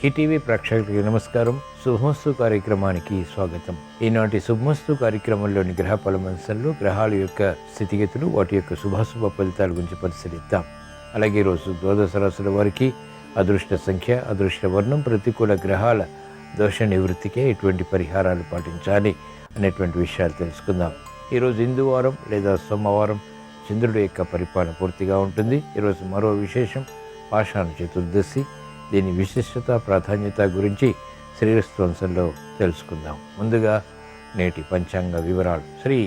ETV ప్రేక్షకులకి నమస్కారం. శుభమస్తు కార్యక్రమానికి స్వాగతం. ఈనాటి శుభమస్తు కార్యక్రమంలోని గ్రహ ఫలమంశంలో గ్రహాల యొక్క స్థితిగతులు, వాటి యొక్క శుభాశుభ ఫలితాల గురించి పరిశీలిద్దాం. అలాగే ఈరోజు ద్వాదశ రాశుల వారికి అదృష్ట సంఖ్య, అదృష్ట వర్ణం, ప్రతికూల గ్రహాల దోష నివృత్తికే ఎటువంటి పరిహారాలు పాటించాలి అనేటువంటి విషయాలు తెలుసుకుందాం. ఈరోజు హిందువారం లేదా సోమవారం చంద్రుడి యొక్క పరిపాలన పూర్తిగా ఉంటుంది. ఈరోజు మరో విశేషం పాషాణ చతుర్దశి. దీని విశిష్టత, ప్రాధాన్యత గురించి శ్రీరస్వంశంలో తెలుసుకుందాం. ముందుగా నేటి పంచాంగ వివరాలు. శ్రీ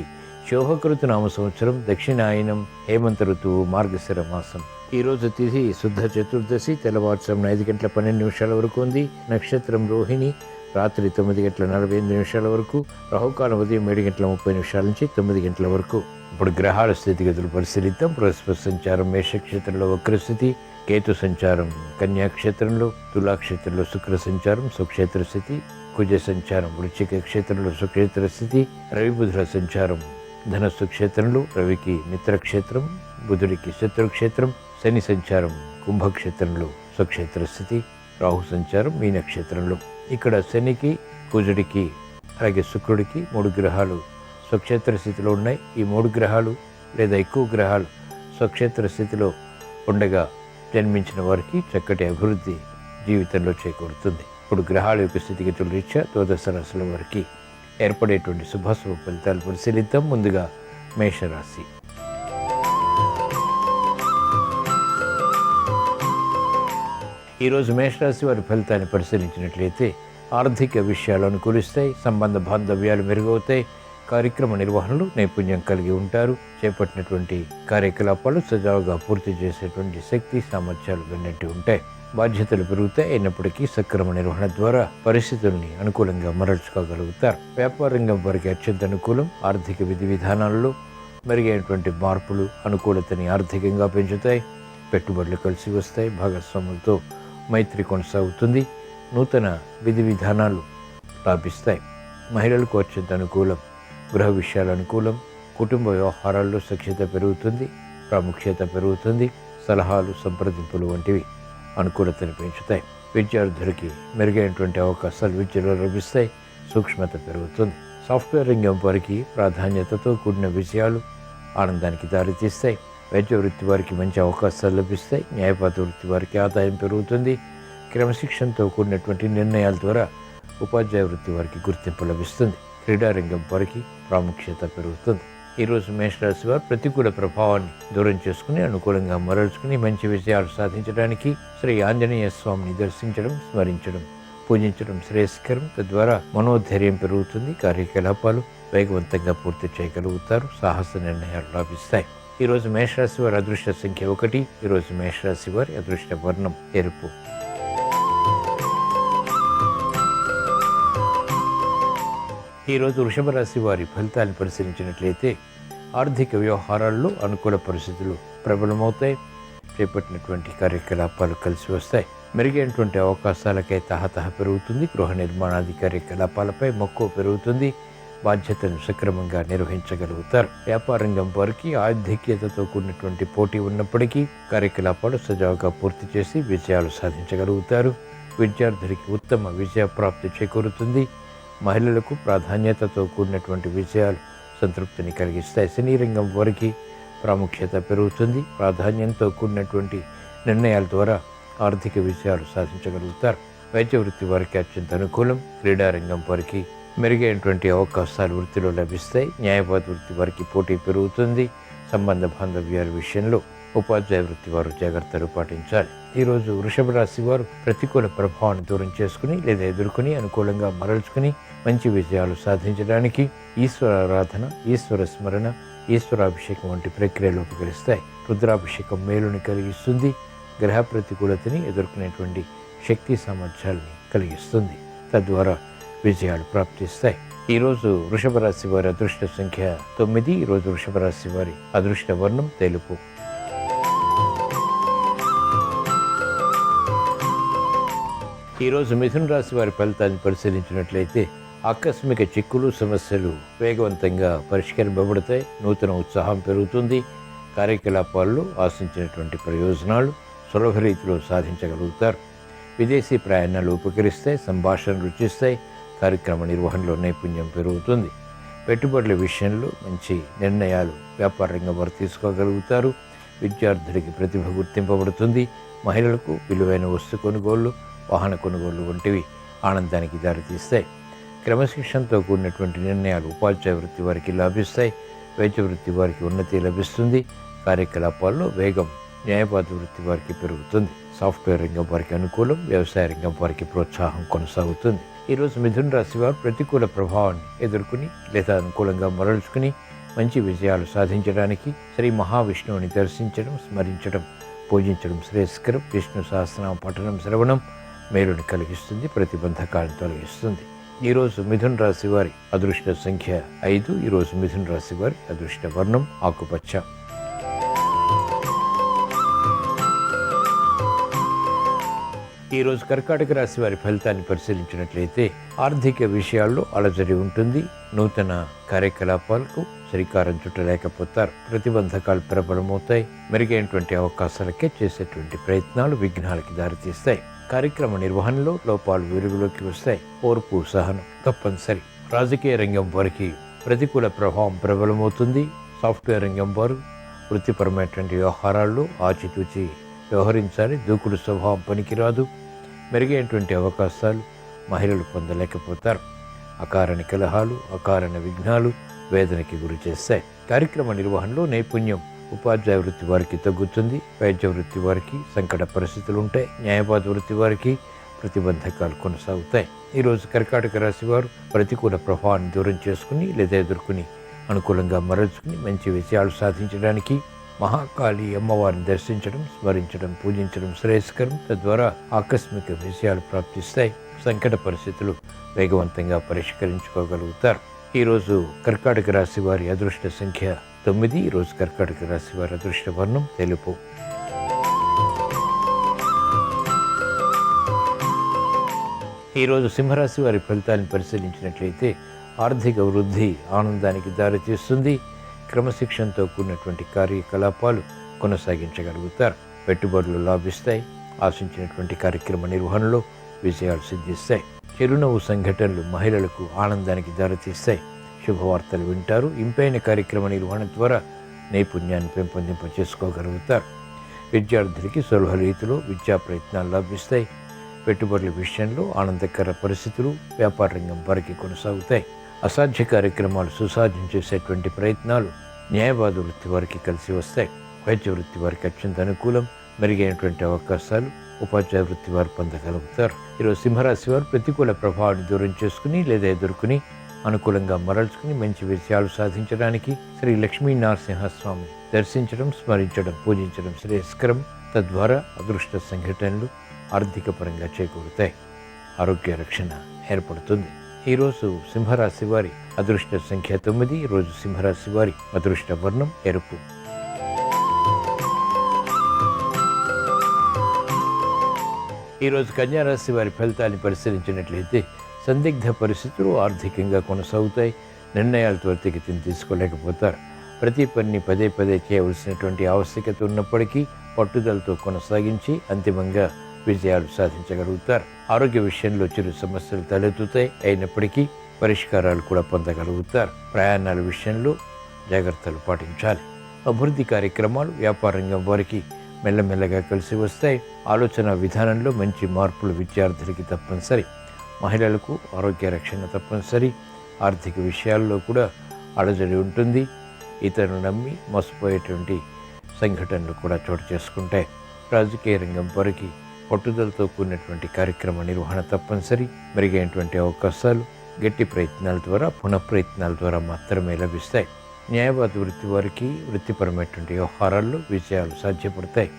శోభకృతు నామ సంవత్సరం, దక్షిణాయనం, హేమంత ఋతువు, మార్గశిర మాసం. ఈరోజు తిథి శుద్ధ చతుర్దశి, తెల్లవారుజామున 5:12 వరకు ఉంది. నక్షత్రం రోహిణి, రాత్రి 9:48 వరకు. రాహుకాలం ఉదయం 7:30 నుంచి 9 వరకు. ఇప్పుడు గ్రహాల స్థితిగతులు పరిశీలిద్దాం. బృహస్పతి సంచారం మేషక్షేత్రంలో వక్రస్థితి, కేతు సంచారం కన్యాక్షేత్రంలో, తులాక్షేత్రంలో శుక్ర సంచారం స్వక్షేత్ర స్థితి, కుజ సంచారం వృశ్చిక క్షేత్రంలో స్వక్షేత్ర స్థితి, రవి బుధుల సంచారం ధనస్సు క్షేత్రంలో, రవికి మిత్రక్షేత్రం, బుధుడికి శత్రుక్షేత్రం, శని సంచారం కుంభక్షేత్రంలో స్వక్షేత్ర స్థితి, రాహు సంచారం మీనక్షేత్రంలో. ఇక్కడ శనికి, కుజుడికి అలాగే శుక్రుడికి 3 గ్రహాలు స్వక్షేత్ర స్థితిలో ఉన్నాయి. ఈ 3 గ్రహాలు లేదా ఎక్కువ గ్రహాలు స్వక్షేత్ర స్థితిలో ఉండగా జన్మించిన వారికి చక్కటి అభివృద్ధి జీవితంలో చేకూరుతుంది. ఇప్పుడు గ్రహాల యొక్క స్థితిగతుల రీత్యా ద్వాదశ రాశుల వారికి ఏర్పడేటువంటి శుభాశుభ ఫలితాలు పరిశీలిద్దాం. ముందుగా మేషరాశి. ఈరోజు మేషరాశి వారి ఫలితాన్ని పరిశీలించినట్లయితే ఆర్థిక విషయాలు అనుకూలిస్తాయి, సంబంధ బాంధవ్యాలు మెరుగవుతాయి, కార్యక్రమ నిర్వహణలో నైపుణ్యం కలిగి ఉంటారు. చేపట్టినటువంటి కార్యకలాపాలు సజావుగా పూర్తి చేసేటువంటి శక్తి, సామర్థ్యాలు వెన్నట్టు ఉంటాయి. బాధ్యతలు పెరుగుతాయి, అయినప్పటికీ సక్రమ నిర్వహణ ద్వారా పరిస్థితుల్ని అనుకూలంగా మరల్చుకోగలుగుతారు. వ్యాపార రంగం వారికి అత్యంత అనుకూలం. ఆర్థిక విధి విధానాలలో మెరుగైనటువంటి మార్పులు అనుకూలతని ఆర్థికంగా పెంచుతాయి. పెట్టుబడులు కలిసి వస్తాయి. భాగస్వాములతో మైత్రి కొనసాగుతుంది. నూతన విధి విధానాలు లాభిస్తాయి. మహిళలకు అత్యంత అనుకూలం. గృహ విషయాలు అనుకూలం. కుటుంబ వ్యవహారాల్లో సఖ్యత పెరుగుతుంది, ప్రాముఖ్యత పెరుగుతుంది. సలహాలు, సంప్రదింపులు వంటివి అనుకూలతను పెంచుతాయి. విద్యార్థులకి మెరుగైనటువంటి అవకాశాలు విద్యలో లభిస్తాయి. సూక్ష్మత పెరుగుతుంది. సాఫ్ట్వేర్ రంగం వారికి ప్రాధాన్యతతో కూడిన విషయాలు ఆనందానికి దారితీస్తాయి. వైద్య వృత్తి వారికి మంచి అవకాశాలు లభిస్తాయి. న్యాయవాద వృత్తి వారికి ఆదాయం పెరుగుతుంది. క్రమశిక్షణతో కూడినటువంటి నిర్ణయాల ద్వారా ఉపాధ్యాయ వృత్తి వారికి గుర్తింపు లభిస్తుంది. క్రీడారంగం వారికి ప్రాముఖ్యత పెరుగుతుంది. ఈరోజు మేషరాశి వారు ప్రతికూల ప్రభావాన్ని దూరం చేసుకుని అనుకూలంగా మరల్చుకుని మంచి విజయాలు సాధించడానికి శ్రీ ఆంజనేయ స్వామిని దర్శించడం, స్మరించడం, పూజించడం శ్రేయస్కరం. తద్వారా మనోధైర్యం పెరుగుతుంది. కార్యకలాపాలు వేగవంతంగా పూర్తి చేయగలుగుతారు. సాహస నిర్ణయాలు లాభిస్తాయి. ఈరోజు మేషరాశి వారి అదృష్ట సంఖ్య 1. ఈరోజు మేషరాశి వారి అదృష్ట వర్ణం ఎరుపు. ఈరోజు వృషభ రాశి వారి ఫలితాన్ని పరిశీలించినట్లయితే ఆర్థిక వ్యవహారాల్లో అనుకూల పరిస్థితులు ప్రబలమవుతాయి. చేపట్టినటువంటి కార్యకలాపాలు కలిసి వస్తాయి. మెరుగైనటువంటి అవకాశాలకై తహతహ పెరుగుతుంది. గృహ నిర్మాణాది కార్యకలాపాలపై మక్కువ పెరుగుతుంది. బాధ్యతను సక్రమంగా నిర్వహించగలుగుతారు. వ్యాపార రంగం వారికి ఆధిక్యతతో కూడినటువంటి పోటీ ఉన్నప్పటికీ కార్యకలాపాలు సజావుగా పూర్తి చేసి విజయాలు సాధించగలుగుతారు. విద్యార్థులకి ఉత్తమ విజయ ప్రాప్తి చేకూరుతుంది. మహిళలకు ప్రాధాన్యతతో కూడినటువంటి విజయాలు సంతృప్తిని కలిగిస్తాయి. సినీ రంగం వారికి ప్రాముఖ్యత పెరుగుతుంది. ప్రాధాన్యంతో కూడినటువంటి నిర్ణయాల ద్వారా ఆర్థిక విజయాలు సాధించగలుగుతారు. వైద్య వృత్తి వారికి అత్యంత అనుకూలం. క్రీడారంగం వారికి మెరుగైనటువంటి అవకాశాలు వృత్తిలో లభిస్తాయి. న్యాయవాద వృత్తి వారికి పోటీ పెరుగుతుంది. సంబంధ బాంధవ్యాల విషయంలో ఉపాధ్యాయ వృత్తి వారు జాగ్రత్తలు పాటించాలి. ఈరోజు వృషభ రాశి వారు ప్రతికూల ప్రభావాన్ని దూరం చేసుకుని లేదా ఎదుర్కొని అనుకూలంగా మరల్చుకుని మంచి విజయాలు సాధించడానికి ఈశ్వర ఆరాధన, ఈశ్వర స్మరణ, ఈశ్వరాభిషేకం వంటి ప్రక్రియలు ఉపకరిస్తాయి. రుద్రాభిషేకం మేలుని కలిగిస్తుంది. గ్రహ ప్రతికూలతని ఎదుర్కొనేటువంటి శక్తి సామర్థ్యాలని కలిగిస్తుంది. తద్వారా విజయాలు ప్రాప్తిస్తాయి. ఈరోజు వృషభ రాశి వారి అదృష్ట సంఖ్య 9. ఈరోజు వృషభ రాశి వారి అదృష్ట వర్ణం తెలుపు. ఈరోజు మిథున రాశి వారి ఫలితాన్ని పరిశీలించినట్లయితే ఆకస్మిక చిక్కులు, సమస్యలు వేగవంతంగా పరిష్కరింపబడతాయి. నూతన ఉత్సాహం పెరుగుతుంది. కార్యకలాపాల్లో ఆశించినటువంటి ప్రయోజనాలు సులభ రీతిలో సాధించగలుగుతారు. విదేశీ ప్రయాణాలు ఉపకరిస్తాయి, సంభాషణలు రుచిస్తాయి, కార్యక్రమ నిర్వహణలో నైపుణ్యం పెరుగుతుంది. పెట్టుబడుల విషయంలో మంచి నిర్ణయాలు వ్యాపార రంగం వారు తీసుకోగలుగుతారు. విద్యార్థులకి ప్రతిభ గుర్తింపబడుతుంది. మహిళలకు విలువైన వస్తు కొనుగోళ్లు, వాహన కొనుగోళ్లు వంటివి ఆనందానికి దారితీస్తాయి. క్రమశిక్షణతో కూడినటువంటి నిర్ణయాలు ఉపాధ్యాయ వృత్తి వారికి లాభిస్తాయి. వైద్య వృత్తి వారికి ఉన్నతి లభిస్తుంది. కార్యకలాపాల్లో వేగం న్యాయవాద వృత్తి వారికి పెరుగుతుంది. సాఫ్ట్వేర్ రంగం వారికి అనుకూలం, వ్యవసాయ రంగం వారికి ప్రోత్సాహం కొనసాగుతుంది. ఈరోజు మిథున రాశి వారు ప్రతికూల ప్రభావాన్ని ఎదుర్కొని లేదా అనుకూలంగా మరల్చుకుని మంచి విజయాలు సాధించడానికి శ్రీ మహావిష్ణువుని దర్శించడం, స్మరించడం, పూజించడం శ్రేయస్కరం. విష్ణు సహస్రనామ పఠనం, శ్రవణం మేలుని కలిగిస్తుంది, ప్రతిబంధకాలను తొలగిస్తుంది. ఈరోజు మిథున రాశి వారి అదృష్ట సంఖ్య 5. ఈరోజు మిథున రాశి వారి అదృష్ట వర్ణం ఆకుపచ్చ. ఈరోజు కర్కాటక రాశి వారి ఫలితాన్ని పరిశీలించినట్లయితే ఆర్థిక విషయాల్లో అలజడి ఉంటుంది. నూతన కార్యకలాపాలకు శ్రీకారం చుట్టలేకపోతారు. ప్రతిబంధకాలు ప్రబలమవుతాయి. మెరుగైనటువంటి అవకాశాలకే చేసేటువంటి ప్రయత్నాలు విఘ్నాలకి దారితీస్తాయి. కార్యక్రమ నిర్వహణలో లోపాలు వెలుగులోకి వస్తాయి. ఓర్పు, సహనం తప్పనిసరి. రాజకీయ రంగం వారికి ప్రతికూల ప్రభావం ప్రబలమవుతుంది. సాఫ్ట్వేర్ రంగం వారు వృత్తిపరమైనటువంటి వ్యవహారాల్లో ఆచితూచి వ్యవహరించాలి. దూకుడు స్వభావం పనికిరాదు. మెరుగైనటువంటి అవకాశాలు మహిళలు పొందలేకపోతారు. అకారణ కలహాలు, అకారణ విఘ్నాలు వేదనకి గురి చేస్తాయి. కార్యక్రమ నిర్వహణలో నైపుణ్యం ఉపాధ్యాయ వృత్తి వారికి తగ్గుతుంది. వైద్య వృత్తి వారికి సంకట పరిస్థితులు ఉంటాయి. న్యాయవాద వృత్తి వారికి ప్రతిబంధకాలు కొనసాగుతాయి. ఈరోజు కర్కాటక రాశి వారు ప్రతికూల ప్రభావాన్ని దూరం చేసుకుని లేదా ఎదుర్కొని అనుకూలంగా మరల్చుకుని మంచి విజయాలు సాధించడానికి మహాకాళి అమ్మవారిని దర్శించడం, స్మరించడం, పూజించడం శ్రేయస్కరం. తద్వారా ఆకస్మిక విజయాలు ప్రాప్తిస్తాయి. సంకట పరిస్థితులు వేగవంతంగా పరిష్కరించుకోగలుగుతారు. ఈరోజు కర్కాటక రాశి వారి అదృష్ట సంఖ్య 9. ఈరోజు కర్కాటక రాశి వారి అదృష్ట వర్ణం తెలుపు. ఈరోజు సింహరాశి వారి ఫలితాన్ని పరిశీలించినట్లయితే ఆర్థిక వృద్ధి ఆనందానికి దారితీస్తుంది. క్రమశిక్షణతో కూడినటువంటి కార్యకలాపాలు కొనసాగించగలుగుతారు. పెట్టుబడులు లాభిస్తాయి. ఆశించినటువంటి కార్యక్రమ నిర్వహణలో విజయాలు సిద్ధిస్తాయి. చిరునవ్వు సంఘటనలు మహిళలకు ఆనందానికి దారితీస్తాయి. శుభవార్తలు వింటారు. ఇంపైన కార్యక్రమ నిర్వహణ ద్వారా నైపుణ్యాన్ని పెంపొందింప చేసుకోగలుగుతారు. విద్యార్థులకి సులభ రీతిలో విద్యా ప్రయత్నాలు లాభిస్తాయి. పెట్టుబడుల విషయంలో ఆనందకర పరిస్థితులు వ్యాపార రంగం వారికి కొనసాగుతాయి. అసాధ్య కార్యక్రమాలు సుసాధ్యం చేసేటువంటి ప్రయత్నాలు న్యాయవాద వృత్తి వారికి కలిసి వస్తాయి. వైద్య వృత్తి వారికి అత్యంత అనుకూలం. మెరుగైనటువంటి అవకాశాలు ఉపాధ్యాయ వృత్తి వారు పొందగలుగుతారు. ఈరోజు సింహరాశి వారు ప్రతికూల ప్రభావాన్ని దూరం చేసుకుని లేదా ఎదుర్కొని అనుకూలంగా మరల్చుకుని మంచి విజయాలు సాధించడానికి శ్రీ లక్ష్మీ నరసింహస్వామిని దర్శించడం, స్మరించడం, పూజించడం శ్రేయస్కరం. తద్వారా అదృష్ట సంఘటనలు ఆర్థిక పరంగా చేకూరుతాయి. ఆరోగ్య రక్షణ ఏర్పడుతుంది. ఈరోజు సింహరాశి వారి అదృష్ట సంఖ్య 9. ఈరోజు సింహరాశి వారి అదృష్ట వర్ణం ఎరుపు. ఈరోజు కన్యారాశి వారి ఫలితాన్ని పరిశీలించినట్లయితే సందిగ్ధ పరిస్థితులు ఆర్థికంగా కొనసాగుతాయి. నిర్ణయాలు త్వరితగతిన తీసుకోలేకపోతారు. ప్రతి పనిని పదే పదే చేయవలసినటువంటి ఆవశ్యకత ఉన్నప్పటికీ పట్టుదలతో కొనసాగించి అంతిమంగా విజయాలు సాధించగలుగుతారు. ఆరోగ్య విషయంలో చిరు సమస్యలు తలెత్తుతాయి. అయినప్పటికీ పరిష్కారాలు కూడా పొందగలుగుతారు. ప్రయాణాల విషయంలో జాగ్రత్తలు పాటించాలి. అభివృద్ధి కార్యక్రమాలు వ్యాపార రంగం వారికి మెల్లమెల్లగా కలిసి వస్తాయి. ఆలోచన విధానంలో మంచి మార్పులు విద్యార్థులకి తప్పనిసరి. మహిళలకు ఆరోగ్య రక్షణ తప్పనిసరి. ఆర్థిక విషయాల్లో కూడా అలజడి ఉంటుంది. ఇతరులను నమ్మి మోసపోయేటువంటి సంఘటనలు కూడా చోటు చేసుకుంటాయి. రాజకీయ రంగం వారికి పట్టుదలతో కూడినటువంటి కార్యక్రమ నిర్వహణ తప్పనిసరి. మెరుగైనటువంటి అవకాశాలు గట్టి ప్రయత్నాల ద్వారా, పునఃప్రయత్నాల ద్వారా మాత్రమే లభిస్తాయి. న్యాయవాద వృత్తి వారికి వృత్తిపరమైనటువంటి వ్యవహారాల్లో విజయాలు సాధ్యపడతాయి.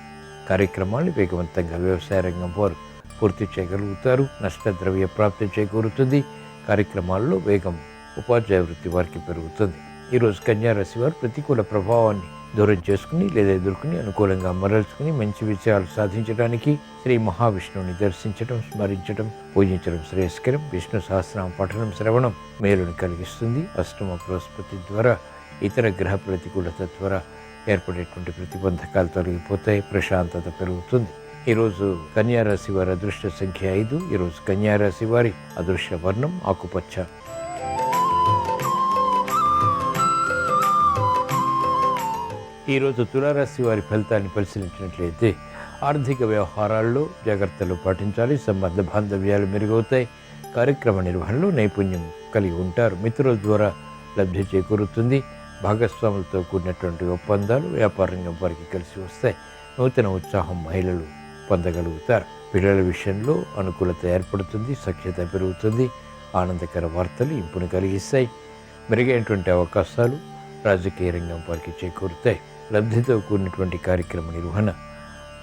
కార్యక్రమాలు వేగవంతంగా వ్యవసాయ రంగం వారు పూర్తి చేయగలుగుతారు. నష్టద్రవ్య ప్రాప్తి చేకూరుతుంది. కార్యక్రమాల్లో వేగం ఉపాధ్యాయ వృత్తి వారికి పెరుగుతుంది. ఈరోజు కన్యారాశి వారు ప్రతికూల ప్రభావాన్ని దూరం చేసుకుని లేదా ఎదుర్కొని అనుకూలంగా మరల్చుకుని మంచి విజయాలు సాధించడానికి శ్రీ మహావిష్ణువుని దర్శించడం, స్మరించడం, పూజించడం శ్రేయస్కరం. విష్ణు సహస్రనామ పఠనం, శ్రవణం మేలుని కలిగిస్తుంది. అష్టమ బృహస్పతి ద్వారా ఇతర గ్రహ ప్రతికూలత ద్వారా ఏర్పడేటువంటి ప్రతిబంధకాలు తొలగిపోతాయి. ప్రశాంతత పెరుగుతుంది. ఈరోజు కన్యా రాశి వారి అదృష్ట సంఖ్య 5. ఈరోజు కన్యా రాశి వారి అదృష్ట వర్ణం ఆకుపచ్చ. ఈరోజు తులారాశి వారి ఫలితాన్ని పరిశీలించినట్లయితే ఆర్థిక వ్యవహారాల్లో జాగ్రత్తలు పాటించాలి. సంబంధ బాంధవ్యాలు మెరుగవుతాయి. కార్యక్రమ నిర్వహణలో నైపుణ్యం కలిగి ఉంటారు. మిత్రుల ద్వారా లబ్ధి చేకూరుతుంది. భాగస్వాములతో కూడినటువంటి ఒప్పందాలు వ్యాపార రంగం వారికి కలిసి వస్తాయి. నూతన ఉత్సాహం మహిళలు పొందగలుగుతారు. పిల్లల విషయంలో అనుకూలత ఏర్పడుతుంది. సఖ్యత పెరుగుతుంది. ఆనందకర వార్తలు ఇంపును కలిగిస్తాయి. మెరుగైనటువంటి అవకాశాలు రాజకీయ రంగం వారికి చేకూరుతాయి. లబ్ధితో కూడినటువంటి కార్యక్రమ నిర్వహణ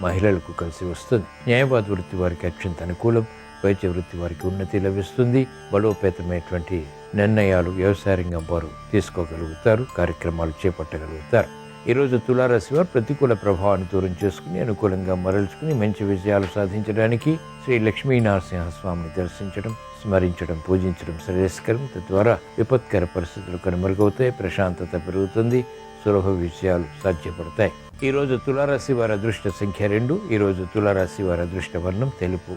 మహిళలకు కలిసి వస్తుంది. న్యాయవాద వృత్తి వారికి అత్యంత అనుకూలం. వైద్య వృత్తి వారికి ఉన్నతి లభిస్తుంది. బలోపేతమైనటువంటి నిర్ణయాలు వ్యవసాయ రంగం వారు తీసుకోగలుగుతారు. కార్యక్రమాలు చేపట్టగలుగుతారు. ఈరోజు తులారాశి వారు ప్రతికూల ప్రభావాన్ని దూరం చేసుకుని అనుకూలంగా మరల్చుకుని మంచి విజయాలు సాధించడానికి శ్రీ లక్ష్మీ నరసింహస్వామిని దర్శించడం, స్మరించడం, పూజించడం శ్రేయస్కరం. తద్వారా విపత్కర పరిస్థితులు కనుమరుగవుతాయి. ప్రశాంతత పెరుగుతుంది. సులభ విజయాలు సాధ్యపడతాయి. ఈరోజు తులారాశి వారి అదృష్ట సంఖ్య 2. ఈరోజు తులారాశి వారి అదృష్ట వర్ణం తెలుపు.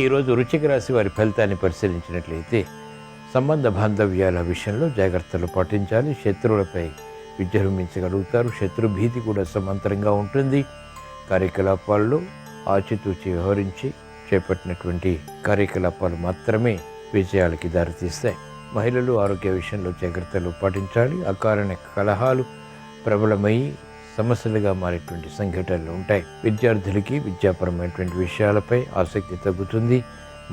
ఈరోజు వృశ్చిక రాశి వారి ఫలితాన్ని పరిశీలించినట్లయితే సంబంధ బాంధవ్యాల విషయంలో జాగ్రత్తలు పాటించాలి. శత్రువులపై విజృంభించగలుగుతారు. శత్రు భీతి కూడా సమాంతరంగా ఉంటుంది. కార్యకలాపాల్లో ఆచితూచి వ్యవహరించి చేపట్టినటువంటి కార్యకలాపాలు మాత్రమే విజయాలకి దారితీస్తాయి. మహిళలు ఆరోగ్య విషయంలో జాగ్రత్తలు పాటించాలి. అకారణ కలహాలు ప్రబలమై సమస్యలుగా మారేటువంటి సంఘటనలు ఉంటాయి. విద్యార్థులకి విద్యాపరమైనటువంటి విషయాలపై ఆసక్తి తగ్గుతుంది.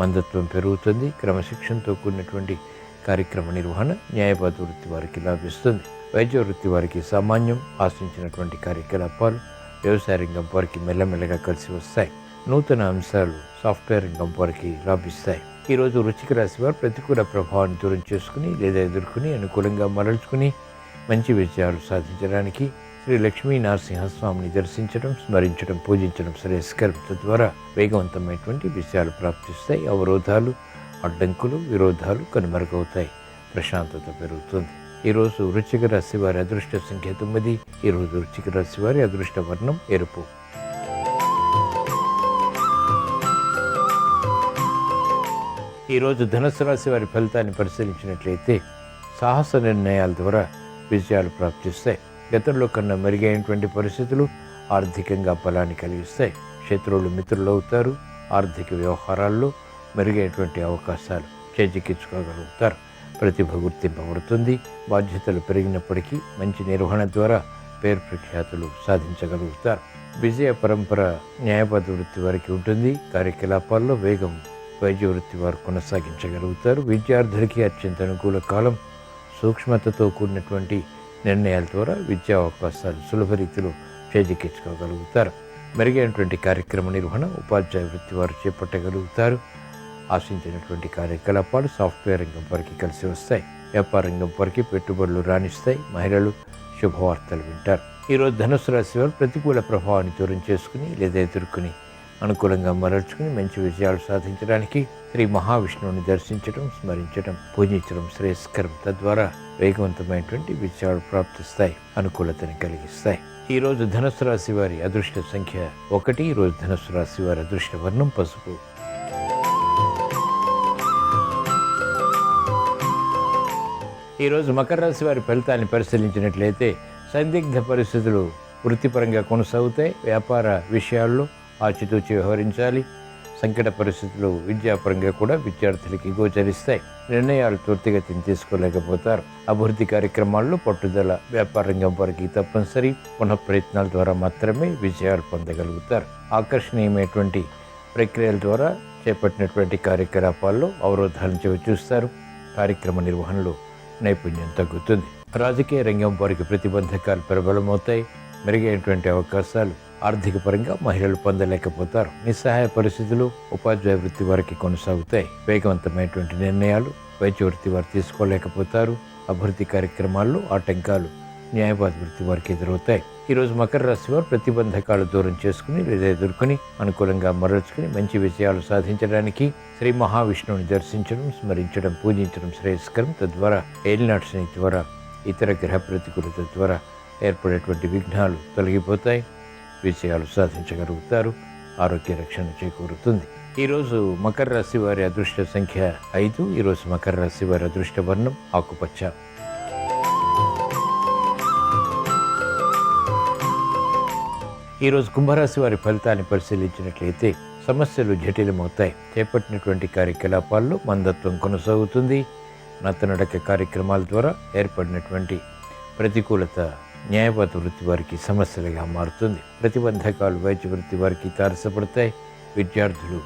మందత్వం పెరుగుతుంది. క్రమశిక్షణతో కూడినటువంటి కార్యక్రమ నిర్వహణ న్యాయవాద వృత్తి వారికి లాభిస్తుంది. వైద్య వృత్తి వారికి సామాన్యం. ఆశించినటువంటి కార్యకలాపాలు వ్యవసాయ రంగం వారికి మెల్లమెల్లగా కలిసి వస్తాయి. నూతన అంశాలు సాఫ్ట్వేర్ రంగం వారికి లాభిస్తాయి. ఈరోజు వృశ్చిక రాశి వారు ప్రతికూల ప్రభావాన్ని దూరం చేసుకుని లేదా ఎదుర్కొని అనుకూలంగా మరల్చుకుని మంచి విజయాలు సాధించడానికి శ్రీ లక్ష్మీ నరసింహస్వామిని దర్శించడం, స్మరించడం, పూజించడం శ్రేయస్కరం. తద్వారా వేగవంతమైనటువంటి విజయాలు ప్రాప్తిస్తాయి. అవరోధాలు, అడ్డంకులు, విరోధాలు కనుమరుగవుతాయి. ప్రశాంతత పెరుగుతుంది. ఈరోజు వృశ్చిక రాశి వారి అదృష్ట సంఖ్య 9. ఈరోజు వృశ్చిక రాశి వారి అదృష్ట వర్ణం ఎరుపు. ఈరోజు ధనుస్సు రాశి వారి ఫలితాన్ని పరిశీలించినట్లయితే సాహస నిర్ణయాల ద్వారా విజయాలు ప్రాప్తిస్తాయి. గతంలో కన్నా మెరుగైనటువంటి పరిస్థితులు ఆర్థికంగా బలాన్ని కలిగిస్తాయి. శత్రువులు మిత్రులు అవుతారు. ఆర్థిక వ్యవహారాల్లో మెరుగైనటువంటి అవకాశాలు చేజిక్కించుకోగలుగుతారు. ప్రతిభ గుర్తింపబడుతుంది. బాధ్యతలు పెరిగినప్పటికీ మంచి నిర్వహణ ద్వారా పేరు ప్రఖ్యాతులు సాధించగలుగుతారు. విజయ పరంపర న్యాయవాద వృత్తి వారికి ఉంటుంది. కార్యకలాపాల్లో వేగం వైద్య వృత్తి వారు కొనసాగించగలుగుతారు. విద్యార్థులకి అత్యంత అనుకూల కాలం. సూక్ష్మతతో కూడినటువంటి నిర్ణయాల ద్వారా విద్యా అవకాశాలు సులభ రీతిలో చేజిక్కించుకోగలుగుతారు. మెరుగైనటువంటి కార్యక్రమ నిర్వహణ ఉపాధ్యాయ వృత్తి వారు చేపట్టగలుగుతారు. ఆశించినటువంటి కార్యకలాపాలు సాఫ్ట్వేర్ రంగం వారికి కలిసి వస్తాయి. వ్యాపార రంగం వారికి పెట్టుబడులు రాణిస్తాయి. మహిళలు శుభవార్తలు వింటారు. ఈరోజు ధనుస్సు రాశి వారు ప్రతికూల ప్రభావాన్ని దూరం చేసుకుని లేదా ఎదుర్కొని అనుకూలంగా మరల్చుకుని మంచి విజయాలు సాధించడానికి శ్రీ మహావిష్ణువుని దర్శించడం, స్మరించడం, పూజించడం శ్రేయస్కరం. తద్వారా వేగవంతమైనటువంటి విజయాలు ప్రాప్తిస్తాయి. అనుకూలతని కలిగిస్తాయి. ఈరోజు ధనుస్సు రాశి వారి అదృష్ట సంఖ్య 1. ఈరోజు ధనుస్సు రాశి వారి అదృష్ట వర్ణం పసుపు. ఈరోజు మకర రాశి వారి ఫలితాన్ని పరిశీలించినట్లయితే సందిగ్ధ పరిస్థితులు వృత్తిపరంగా కొనసాగుతాయి. వ్యాపార విషయాల్లో ఆచితూచి వ్యవహరించాలి. సంకట పరిస్థితులు విద్యాపరంగా కూడా విద్యార్థులకి గోచరిస్తాయి. నిర్ణయాలు త్వరితగతిని తీసుకోలేకపోతారు. అభివృద్ధి కార్యక్రమాల్లో పట్టుదల వ్యాపార రంగం వారికి తప్పనిసరి. పునఃప్రయత్నాల ద్వారా మాత్రమే విజయాలు పొందగలుగుతారు. ఆకర్షణీయమైనటువంటి ప్రక్రియల ద్వారా చేపట్టినటువంటి కార్యకలాపాల్లో అవరోధాలను చవిచూస్తారు. కార్యక్రమ నిర్వహణలో నైపుణ్యం తగ్గుతుంది. రాజకీయ రంగం వారికి ప్రతిబంధకాలు ప్రబలమవుతాయి. మెరుగైనటువంటి అవకాశాలు ఆర్థిక పరంగా మహిళలు పొందలేకపోతారు. నిస్సహాయ పరిస్థితులు ఉపాధ్యాయ వృత్తి వారికి కొనసాగుతాయి. వేగవంతమైనటువంటి నిర్ణయాలు వైద్య వృత్తి వారు తీసుకోలేకపోతారు. అభివృద్ధి కార్యక్రమాల్లో ఆటంకాలు న్యాయవాద వృత్తి వారికి ఎదురవుతాయి. ఈరోజు మకర రాశి వారు ప్రతిబంధకాలు దూరం చేసుకుని లేదా ఎదుర్కొని అనుకూలంగా మరల్చుకుని మంచి విజయాలు సాధించడానికి శ్రీ మహావిష్ణువుని దర్శించడం, స్మరించడం, పూజించడం శ్రేయస్కరం. తద్వారా ఏలినాటి శని ద్వారా ఇతర గ్రహ ప్రతికూలత ద్వారా ఏర్పడేటువంటి విఘ్నాలు తొలగిపోతాయి, విజయాలు సాధించగలుగుతారు, ఆరోగ్య రక్షణ చేకూరుతుంది. ఈరోజు మకర రాశి వారి అదృష్ట సంఖ్య 5. ఈరోజు మకర రాశి వారి అదృష్ట వర్ణం ఆకుపచ్చ. ఈరోజు కుంభరాశి వారి ఫలితాన్ని పరిశీలించినట్లయితే సమస్యలు జటిలమవుతాయి. చేపట్టినటువంటి కార్యకలాపాల్లో మందత్వం కొనసాగుతుంది. నత్తనడక కార్యక్రమాల ద్వారా ఏర్పడినటువంటి ప్రతికూలత న్యాయవాద వృత్తి వారికి సమస్యలుగా మారుతుంది. ప్రతిబంధకాలు వైద్య వృత్తి వారికి తారసపడతాయి. విద్యార్థులు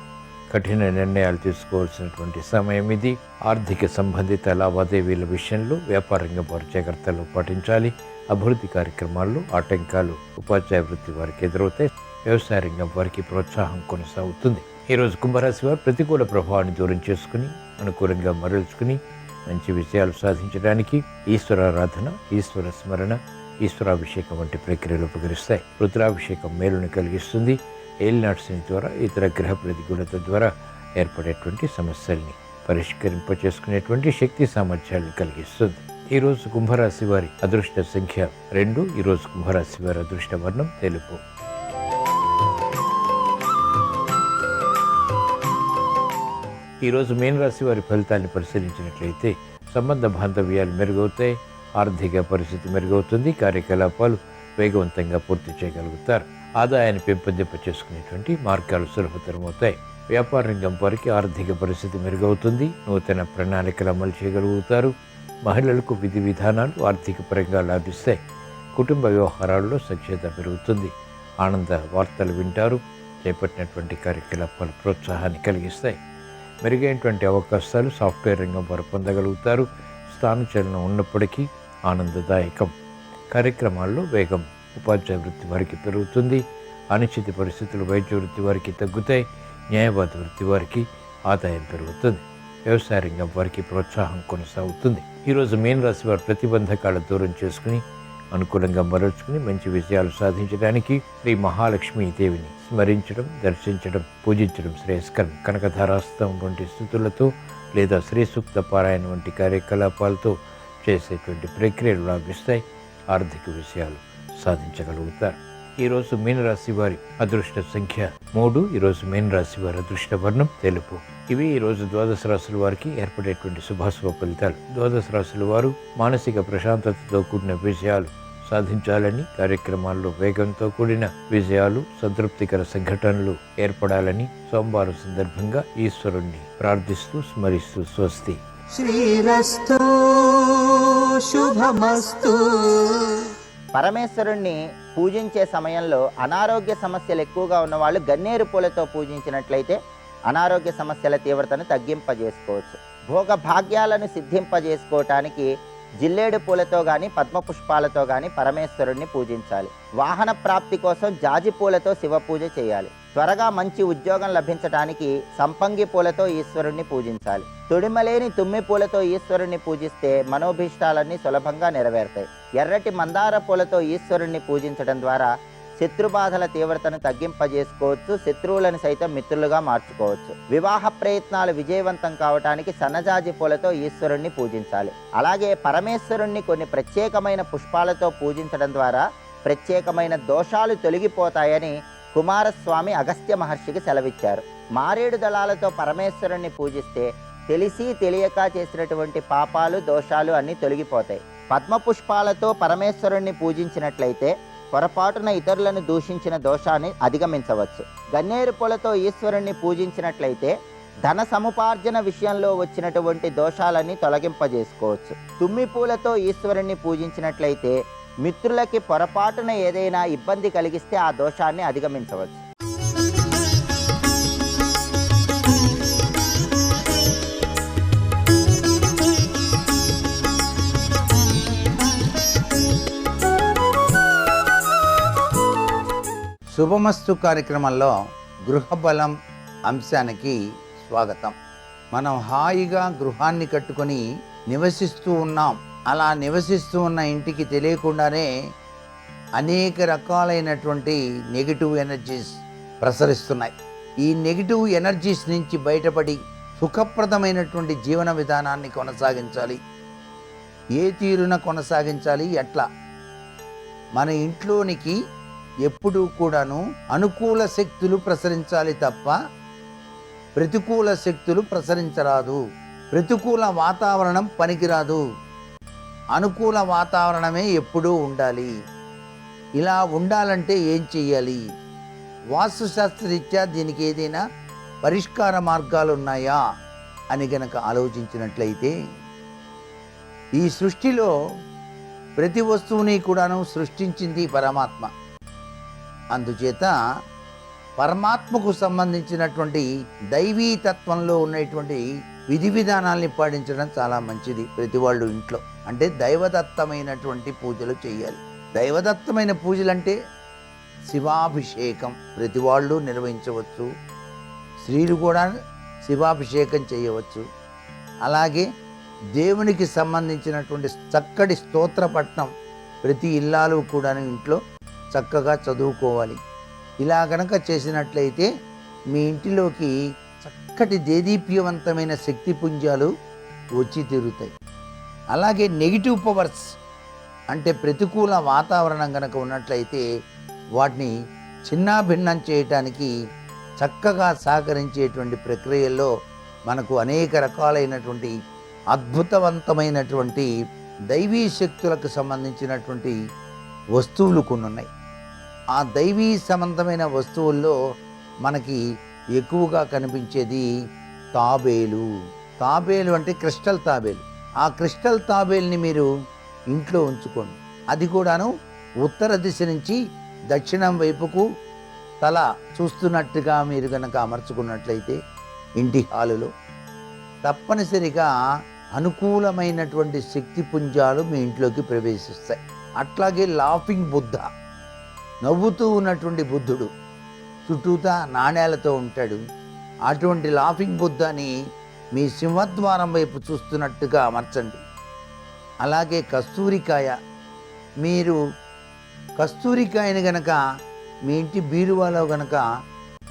కఠిన నిర్ణయాలు తీసుకోవాల్సినటువంటి సమయం ఇది. ఆర్థిక సంబంధిత లావాదేవీల విషయంలో వ్యాపార రంగం వారు జాగ్రత్తలు పాటించాలి. అభివృద్ధి కార్యక్రమాల్లో ఆటంకాలు ఉపాధ్యాయ వృత్తి వారికి ఎదురవుతాయి. వ్యవసాయ రంగం వారికి ప్రోత్సాహం కొనసాగుతుంది. ఈరోజు కుంభరాశి వారు ప్రతికూల ప్రభావాన్ని దూరం చేసుకుని అనుకూలంగా మరల్చుకుని మంచి విజయాలు సాధించడానికి ఈశ్వరారాధన, ఈశ్వర స్మరణ, ఈశ్వరాభిషేకం వంటి ప్రక్రియలు ఉపకరిస్తాయి. రుద్రాభిషేకం మేలును కలిగిస్తుంది. ఏలినాటి శని ద్వారా ఇతర గ్రహ ప్రతికూలత ద్వారా ఏర్పడేటువంటి సమస్యల్ని పరిష్కరింపచేసుకునేటువంటి శక్తి సామర్థ్యాలను కలిగిస్తుంది. ఈరోజు కుంభరాశి వారి అదృష్ట సంఖ్య 2. ఈరోజు కుంభరాశి వారి అదృష్ట వర్ణం తెలుపు. ఈరోజు మీనరాశి వారి ఫలితాన్ని పరిశీలించినట్లయితే సంబంధ బాంధవ్యాలు మెరుగవుతాయి. ఆర్థిక పరిస్థితి మెరుగవుతుంది. కార్యకలాపాలు వేగవంతంగా పూర్తి చేయగలుగుతారు. ఆదాయాన్ని పెంపొందింప చేసుకునేటువంటి మార్గాలు సులభతరమవుతాయి. వ్యాపార రంగం వారికి ఆర్థిక పరిస్థితి మెరుగవుతుంది. నూతన ప్రణాళికలు అమలు చేయగలుగుతారు. మహిళలకు విధి విధానాలు ఆర్థిక పరంగా లాభిస్తాయి. కుటుంబ వ్యవహారాల్లో సఖ్యత పెరుగుతుంది. ఆనంద వార్తలు వింటారు. చేపట్టినటువంటి కార్యకలాపాలు ప్రోత్సాహాన్ని కలిగిస్తాయి. మెరుగైనటువంటి అవకాశాలు సాఫ్ట్వేర్ రంగం వారు పొందగలుగుతారు. స్థానచలనం ఉన్నప్పటికీ ఆనందదాయకం. కార్యక్రమాల్లో వేగం ఉపాధ్యాయ వృత్తి వారికి పెరుగుతుంది. అనిశ్చిత పరిస్థితులు వైద్య వృత్తి వారికి తగ్గుతాయి. న్యాయవాద వృత్తి వారికి ఆదాయం పెరుగుతుంది. వ్యవసాయ రంగం వారికి ప్రోత్సాహం కొనసాగుతుంది. ఈరోజు మీనరాశి వారు ప్రతిబంధకాల దూరం చేసుకుని అనుకూలంగా మరల్చుకుని మంచి విజయాలు సాధించడానికి శ్రీ మహాలక్ష్మీ దేవిని స్మరించడం, దర్శించడం, పూజించడం శ్రేయస్కరం. కనకధారాస్తం వంటి స్థుతులతో లేదా శ్రీ సూక్త పారాయణ వంటి కార్యకలాపాలతో చేసేటువంటి ప్రక్రియలు లాభిస్తాయి. ఆర్థిక విషయాలు సాధించగలుగుతారు. ఈరోజు మీనరాశి వారి అదృష్ట సంఖ్య 3. ఈరోజు మీనరాశి వారి అదృష్ట వర్ణం తెలుపు. ఇవి ఈరోజు ద్వాదశ రాశుల వారికి ఏర్పడేటువంటి శుభాశుభ ఫలితాలు. ద్వాదశ రాశుల వారు మానసిక ప్రశాంతతతో కూడిన విజయాలు సాధించాలని, కార్యక్రమాల్లో వేగంతో కూడిన విజయాలు, సంతృప్తికర సంఘటనలు ఏర్పడాలని సోమవారం సందర్భంగా ఈశ్వరుణ్ణి ప్రార్థిస్తూ స్మరిస్తూ స్వస్తి. శ్రీరస్తు శుభమస్తు. పరమేశ్వరుణ్ణి పూజించే సమయంలో అనారోగ్య సమస్యలు ఎక్కువగా ఉన్నవాళ్ళు గన్నేరు పూలతో పూజించినట్లయితే అనారోగ్య సమస్యల తీవ్రతను తగ్గింపజేసుకోవచ్చు. భోగ భాగ్యాలను సిద్ధింపజేసుకోవటానికి జిల్లేడు పూలతో కానీ పద్మపుష్పాలతో కానీ పరమేశ్వరుణ్ణి పూజించాలి. వాహన ప్రాప్తి కోసం జాజి పూలతో శివ పూజ చేయాలి. త్వరగా మంచి ఉద్యోగం లభించటానికి సంపంగి పూలతో ఈశ్వరుణ్ణి పూజించాలి. తొడిమలేని తుమ్మి పూలతో ఈశ్వరుణ్ణి పూజిస్తే మనోభీష్టాలన్నీ సులభంగా నెరవేరుతాయి. ఎర్రటి మందార పూలతో ఈశ్వరుణ్ణి పూజించడం ద్వారా శత్రుబాధల తీవ్రతను తగ్గింపజేసుకోవచ్చు. శత్రువులను సైతం మిత్రులుగా మార్చుకోవచ్చు. వివాహ ప్రయత్నాలు విజయవంతం కావటానికి సన్నజాజి పూలతో ఈశ్వరుణ్ణి పూజించాలి. అలాగే పరమేశ్వరుణ్ణి కొన్ని ప్రత్యేకమైన పుష్పాలతో పూజించడం ద్వారా ప్రత్యేకమైన దోషాలు తొలగిపోతాయని కుమారస్వామి అగస్త్య మహర్షికి సెలవిచ్చారు. మారేడు దళాలతో పరమేశ్వరుణ్ణి పూజిస్తే తెలిసి తెలియక చేసినటువంటి పాపాలు, దోషాలు అన్నీ తొలగిపోతాయి. పద్మపుష్పాలతో పరమేశ్వరుణ్ణి పూజించినట్లయితే పొరపాటున ఇతరులను దూషించిన దోషాన్ని అధిగమించవచ్చు. గన్నేరు పూలతో ఈశ్వరుణ్ణి పూజించినట్లయితే ధన సముపార్జన విషయంలో వచ్చినటువంటి దోషాలన్నీ తొలగింపజేసుకోవచ్చు. తుమ్మి పూలతో ఈశ్వరుణ్ణి పూజించినట్లయితే మిత్రులకి పొరపాటున ఏదైనా ఇబ్బంది కలిగిస్తే ఆ దోషాన్ని అధిగమించవచ్చు. శుభమస్తు కార్యక్రమంలో గృహబలం అంశానికి స్వాగతం. మనం హాయిగా గృహాన్ని కట్టుకొని నివసిస్తూ ఉన్నాం. అలా నివసిస్తూ ఉన్న ఇంటికి తెలియకుండానే అనేక రకాలైనటువంటి నెగిటివ్ ఎనర్జీస్ ప్రసరిస్తున్నాయి. ఈ నెగిటివ్ ఎనర్జీస్ నుంచి బయటపడి సుఖప్రదమైనటువంటి జీవన విధానాన్ని కొనసాగించాలి. ఏ తీరున కొనసాగించాలి, ఎట్లా మన ఇంట్లోనికి ఎప్పుడూ కూడాను అనుకూల శక్తులు ప్రసరించాలి తప్ప ప్రతికూల శక్తులు ప్రసరించరాదు. ప్రతికూల వాతావరణం పనికిరాదు. అనుకూల వాతావరణమే ఎప్పుడూ ఉండాలి. ఇలా ఉండాలంటే ఏం చెయ్యాలి? వాస్తుశాస్త్రరీత్యా దీనికి ఏదైనా పరిష్కార మార్గాలు ఉన్నాయా అని గనక ఆలోచించినట్లయితే, ఈ సృష్టిలో ప్రతి వస్తువుని కూడాను సృష్టించింది పరమాత్మ. అందుచేత పరమాత్మకు సంబంధించినటువంటి దైవీ తత్వంలో ఉన్నటువంటి విధి విధానాల్ని పాటించడం చాలా మంచిది. ప్రతి వాళ్ళు ఇంట్లో అంటే దైవదత్తమైనటువంటి పూజలు చేయాలి. దైవదత్తమైన పూజలు అంటే శివాభిషేకం ప్రతి వాళ్ళు నిర్వహించవచ్చు. స్త్రీలు కూడా శివాభిషేకం చేయవచ్చు. అలాగే దేవునికి సంబంధించినటువంటి చక్కటి స్తోత్రపట్నం ప్రతి ఇల్లాలు కూడా ఇంట్లో చక్కగా చదువుకోవాలి. ఇలా గనక చేసినట్లయితే మీ ఇంటిలోకి చక్కటి దేదీప్యవంతమైన శక్తి పుంజాలు వచ్చి తీరుతాయి. అలాగే నెగిటివ్ పవర్స్ అంటే ప్రతికూల వాతావరణం కనుక ఉన్నట్లయితే వాటిని చిన్నాభిన్నం చేయటానికి చక్కగా సహకరించేటువంటి ప్రక్రియల్లో మనకు అనేక రకాలైనటువంటి అద్భుతవంతమైనటువంటి దైవీ శక్తులకు సంబంధించినటువంటి వస్తువులు కొన్ని ఉన్నాయి. ఆ దైవీ సంబంధమైన వస్తువుల్లో మనకి ఎక్కువగా కనిపించేది తాబేలు. తాబేలు అంటే క్రిస్టల్ తాబేలు. ఆ క్రిస్టల్ తాబేలుని మీరు ఇంట్లో ఉంచుకోండి. అది కూడాను ఉత్తర దిశ నుంచి దక్షిణం వైపుకు తల చూస్తున్నట్టుగా మీరు కనుక అమర్చుకున్నట్లయితే ఇంటి హాలులో తప్పనిసరిగా అనుకూలమైనటువంటి శక్తి పుంజాలు మీ ఇంట్లోకి ప్రవేశిస్తాయి. అట్లాగే లాఫింగ్ బుద్ధ, నవ్వుతూ ఉన్నటువంటి బుద్ధుడు చుట్టూతా నాణేలతో ఉంటాడు. అటువంటి లాఫింగ్ బుద్ధని మీ సింహద్వారం వైపు చూస్తున్నట్టుగా అమర్చండి. అలాగే కస్తూరికాయ, మీరు కస్తూరికాయని గనక మీ ఇంటి బీరువాలో గనక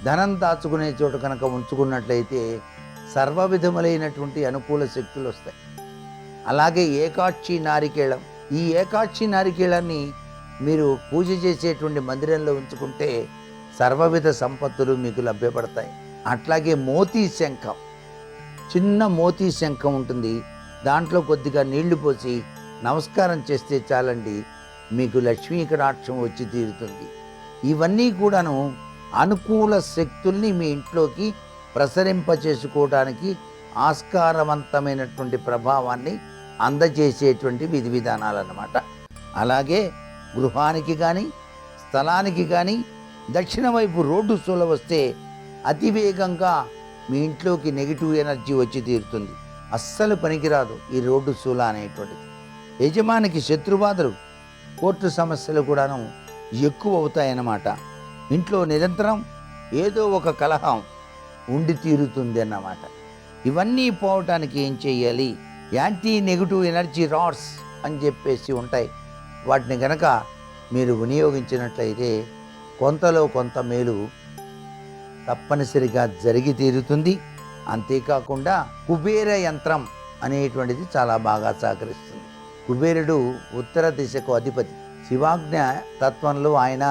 ధనం దాచుకునే చోట కనుక ఉంచుకున్నట్లయితే సర్వ విధములైనటువంటి అనుకూల శక్తులు వస్తాయి. అలాగే ఏకాక్షి నారికేళం, ఈ ఏకాక్షి నారికేళాన్ని మీరు పూజ చేసేటువంటి మందిరంలో ఉంచుకుంటే సర్వవిధ సంపత్తులు మీకు లభ్యపడతాయి. అట్లాగే మోతీ శంఖం, చిన్న మోతీ శంఖం ఉంటుంది. దాంట్లో కొద్దిగా నీళ్లు పోసి నమస్కారం చేస్తే చాలండి, మీకు లక్ష్మీ కటాక్షం వచ్చి తీరుతుంది. ఇవన్నీ కూడాను అనుకూల శక్తుల్ని మీ ఇంట్లోకి ప్రసరింపచేసుకోవడానికి ఆస్కారవంతమైనటువంటి ప్రభావాన్ని అందజేసేటువంటి విధి విధానాలు అన్నమాట. అలాగే గృహానికి కానీ స్థలానికి కానీ దక్షిణ వైపు రోడ్డు సూల వస్తే అతివేగంగా మీ ఇంట్లోకి నెగిటివ్ ఎనర్జీ వచ్చి తీరుతుంది. అస్సలు పనికిరాదు ఈ రోడ్డు సూల అనేటువంటిది. యజమానికి శత్రుబాధలు, కోర్టు సమస్యలు కూడాను ఎక్కువ అవుతాయన్నమాట. ఇంట్లో నిరంతరం ఏదో ఒక కలహం ఉండి తీరుతుంది అన్నమాట. ఇవన్నీ పోవటానికి ఏం చేయాలి? యాంటీ నెగిటివ్ ఎనర్జీ రాడ్స్ అని చెప్పేసి ఉంటాయి. వాటిని కనుక మీరు వినియోగించినట్లయితే కొంతలో కొంత మేలు తప్పనిసరిగా జరిగి తీరుతుంది. అంతేకాకుండా కుబేర యంత్రం అనేటువంటిది చాలా బాగా సహకరిస్తుంది. కుబేరుడు ఉత్తర దిశకు అధిపతి. శివాజ్ఞ తత్వంలో ఆయన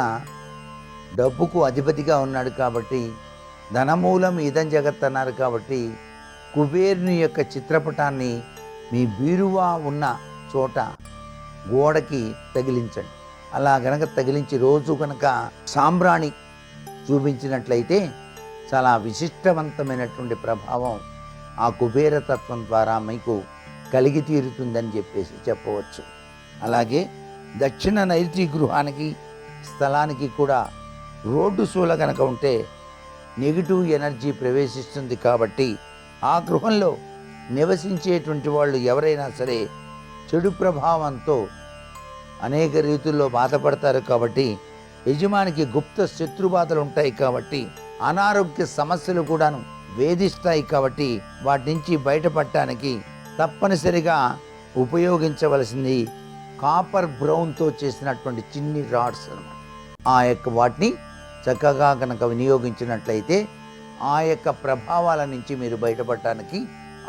డబ్బుకు అధిపతిగా ఉన్నాడు కాబట్టి, ధనమూలం ఇదం జగత్ అన్నారు కాబట్టి కుబేరుని యొక్క చిత్రపటాన్ని మీ బీరువా ఉన్న చోట గోడకి తగిలించండి. అలా గనక తగిలించి రోజు కనుక సాంబ్రాణి చూపించినట్లయితే చాలా విశిష్టవంతమైనటువంటి ప్రభావం ఆ కుబేరతత్వం ద్వారా మీకు కలిగి తీరుతుందని చెప్పేసి చెప్పవచ్చు. అలాగే దక్షిణ నైరుతి గృహానికి స్థలానికి కూడా రోడ్డు సూల కనుక ఉంటే నెగిటివ్ ఎనర్జీ ప్రవేశిస్తుంది కాబట్టి ఆ గృహంలో నివసించేటువంటి వాళ్ళు ఎవరైనా సరే చెడు ప్రభావంతో అనేక రీతుల్లో బాధపడతారు. కాబట్టి యజమానికి గుప్త శత్రుబాధలు ఉంటాయి కాబట్టి అనారోగ్య సమస్యలు కూడాను వేధిస్తాయి. కాబట్టి వాటి నుంచి బయటపడటానికి తప్పనిసరిగా ఉపయోగించవలసింది కాపర్ బ్రౌన్తో చేసినటువంటి చిన్ని రాడ్స్ అన్నమాట. ఆ యొక్క వాటిని చక్కగా కనుక వినియోగించినట్లయితే ఆ యొక్క ప్రభావాల నుంచి మీరు బయటపడటానికి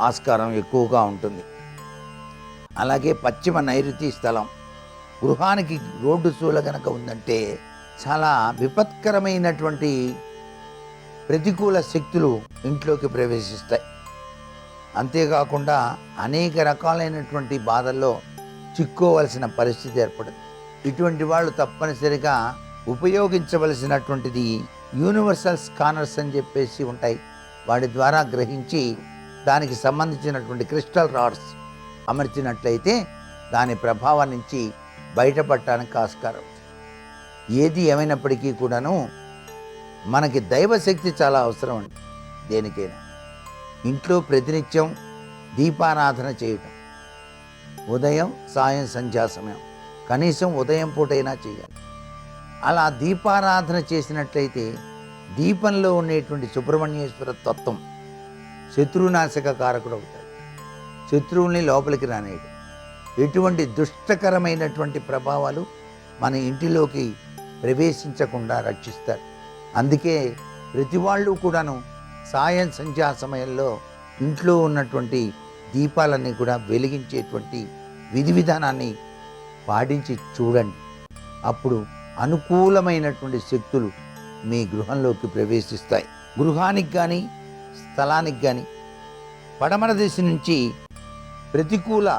ఆస్కారం ఎక్కువగా ఉంటుంది. అలాగే పశ్చిమ నైరుతి స్థలం, గృహానికి రోడ్డు సూల గనక ఉందంటే చాలా విపత్కరమైనటువంటి ప్రతికూల శక్తులు ఇంట్లోకి ప్రవేశిస్తాయి. అంతేకాకుండా అనేక రకాలైనటువంటి బాధల్లో చిక్కోవలసిన పరిస్థితి ఏర్పడింది. ఇటువంటి వాళ్ళు తప్పనిసరిగా ఉపయోగించవలసినటువంటిది యూనివర్సల్ స్కానర్స్ అని చెప్పేసి ఉంటాయి. వాటి ద్వారా గ్రహించి దానికి సంబంధించినటువంటి క్రిస్టల్ రాడ్స్ అమర్చినట్లయితే దాని ప్రభావం నుంచి బయటపడటానికి ఆస్కారం. ఏది ఏమైనప్పటికీ కూడాను మనకి దైవశక్తి చాలా అవసరం అండి. దేనికైనా ఇంట్లో ప్రతినిత్యం దీపారాధన చేయటం, ఉదయం సాయం సంధ్యా సమయం, కనీసం ఉదయం పూటైనా చేయాలి. అలా దీపారాధన చేసినట్లయితే దీపంలో ఉండేటువంటి సుబ్రహ్మణ్యేశ్వర తత్వం శత్రునాశక కారకుడు అవుతాడు. శత్రువుల్ని లోపలికి రానేయడు. ఎటువంటి దుష్టకరమైనటువంటి ప్రభావాలు మన ఇంటిలోకి ప్రవేశించకుండా రక్షిస్తారు. అందుకే ప్రతి వాళ్ళు కూడాను సాయం సంధ్యా సమయంలో ఇంట్లో ఉన్నటువంటి దీపాలన్నీ కూడా వెలిగించేటువంటి విధి విధానాన్ని పాటించి చూడండి. అప్పుడు అనుకూలమైనటువంటి శక్తులు మీ గృహంలోకి ప్రవేశిస్తాయి. గృహానికి కానీ స్థలానికి కానీ పడమర దిశ నుంచి ప్రతికూల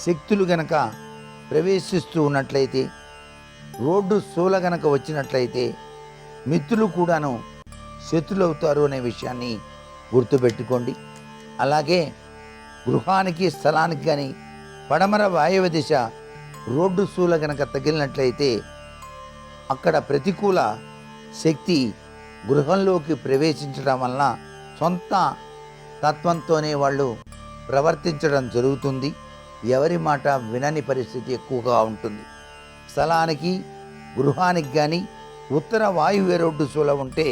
శక్తులు గనక ప్రవేశిస్తూ ఉన్నట్లయితే, రోడ్డు సోల గనక వచ్చినట్లయితే మిత్రులు కూడాను శత్రులవుతారు అనే విషయాన్ని గుర్తుపెట్టుకోండి. అలాగే గృహానికి స్థలానికి కానీ పడమర వాయువ్య దిశ రోడ్డు సూల గనక తగిలినట్లయితే అక్కడ ప్రతికూల శక్తి గృహంలోకి ప్రవేశించడం వలన సొంత తత్వంతోనే వాళ్ళు ప్రవర్తించడం జరుగుతుంది. ఎవరి మాట వినని పరిస్థితి ఎక్కువగా ఉంటుంది. స్థలానికి గృహానికి కానీ ఉత్తర వాయువ్య రోడ్డు సూల ఉంటే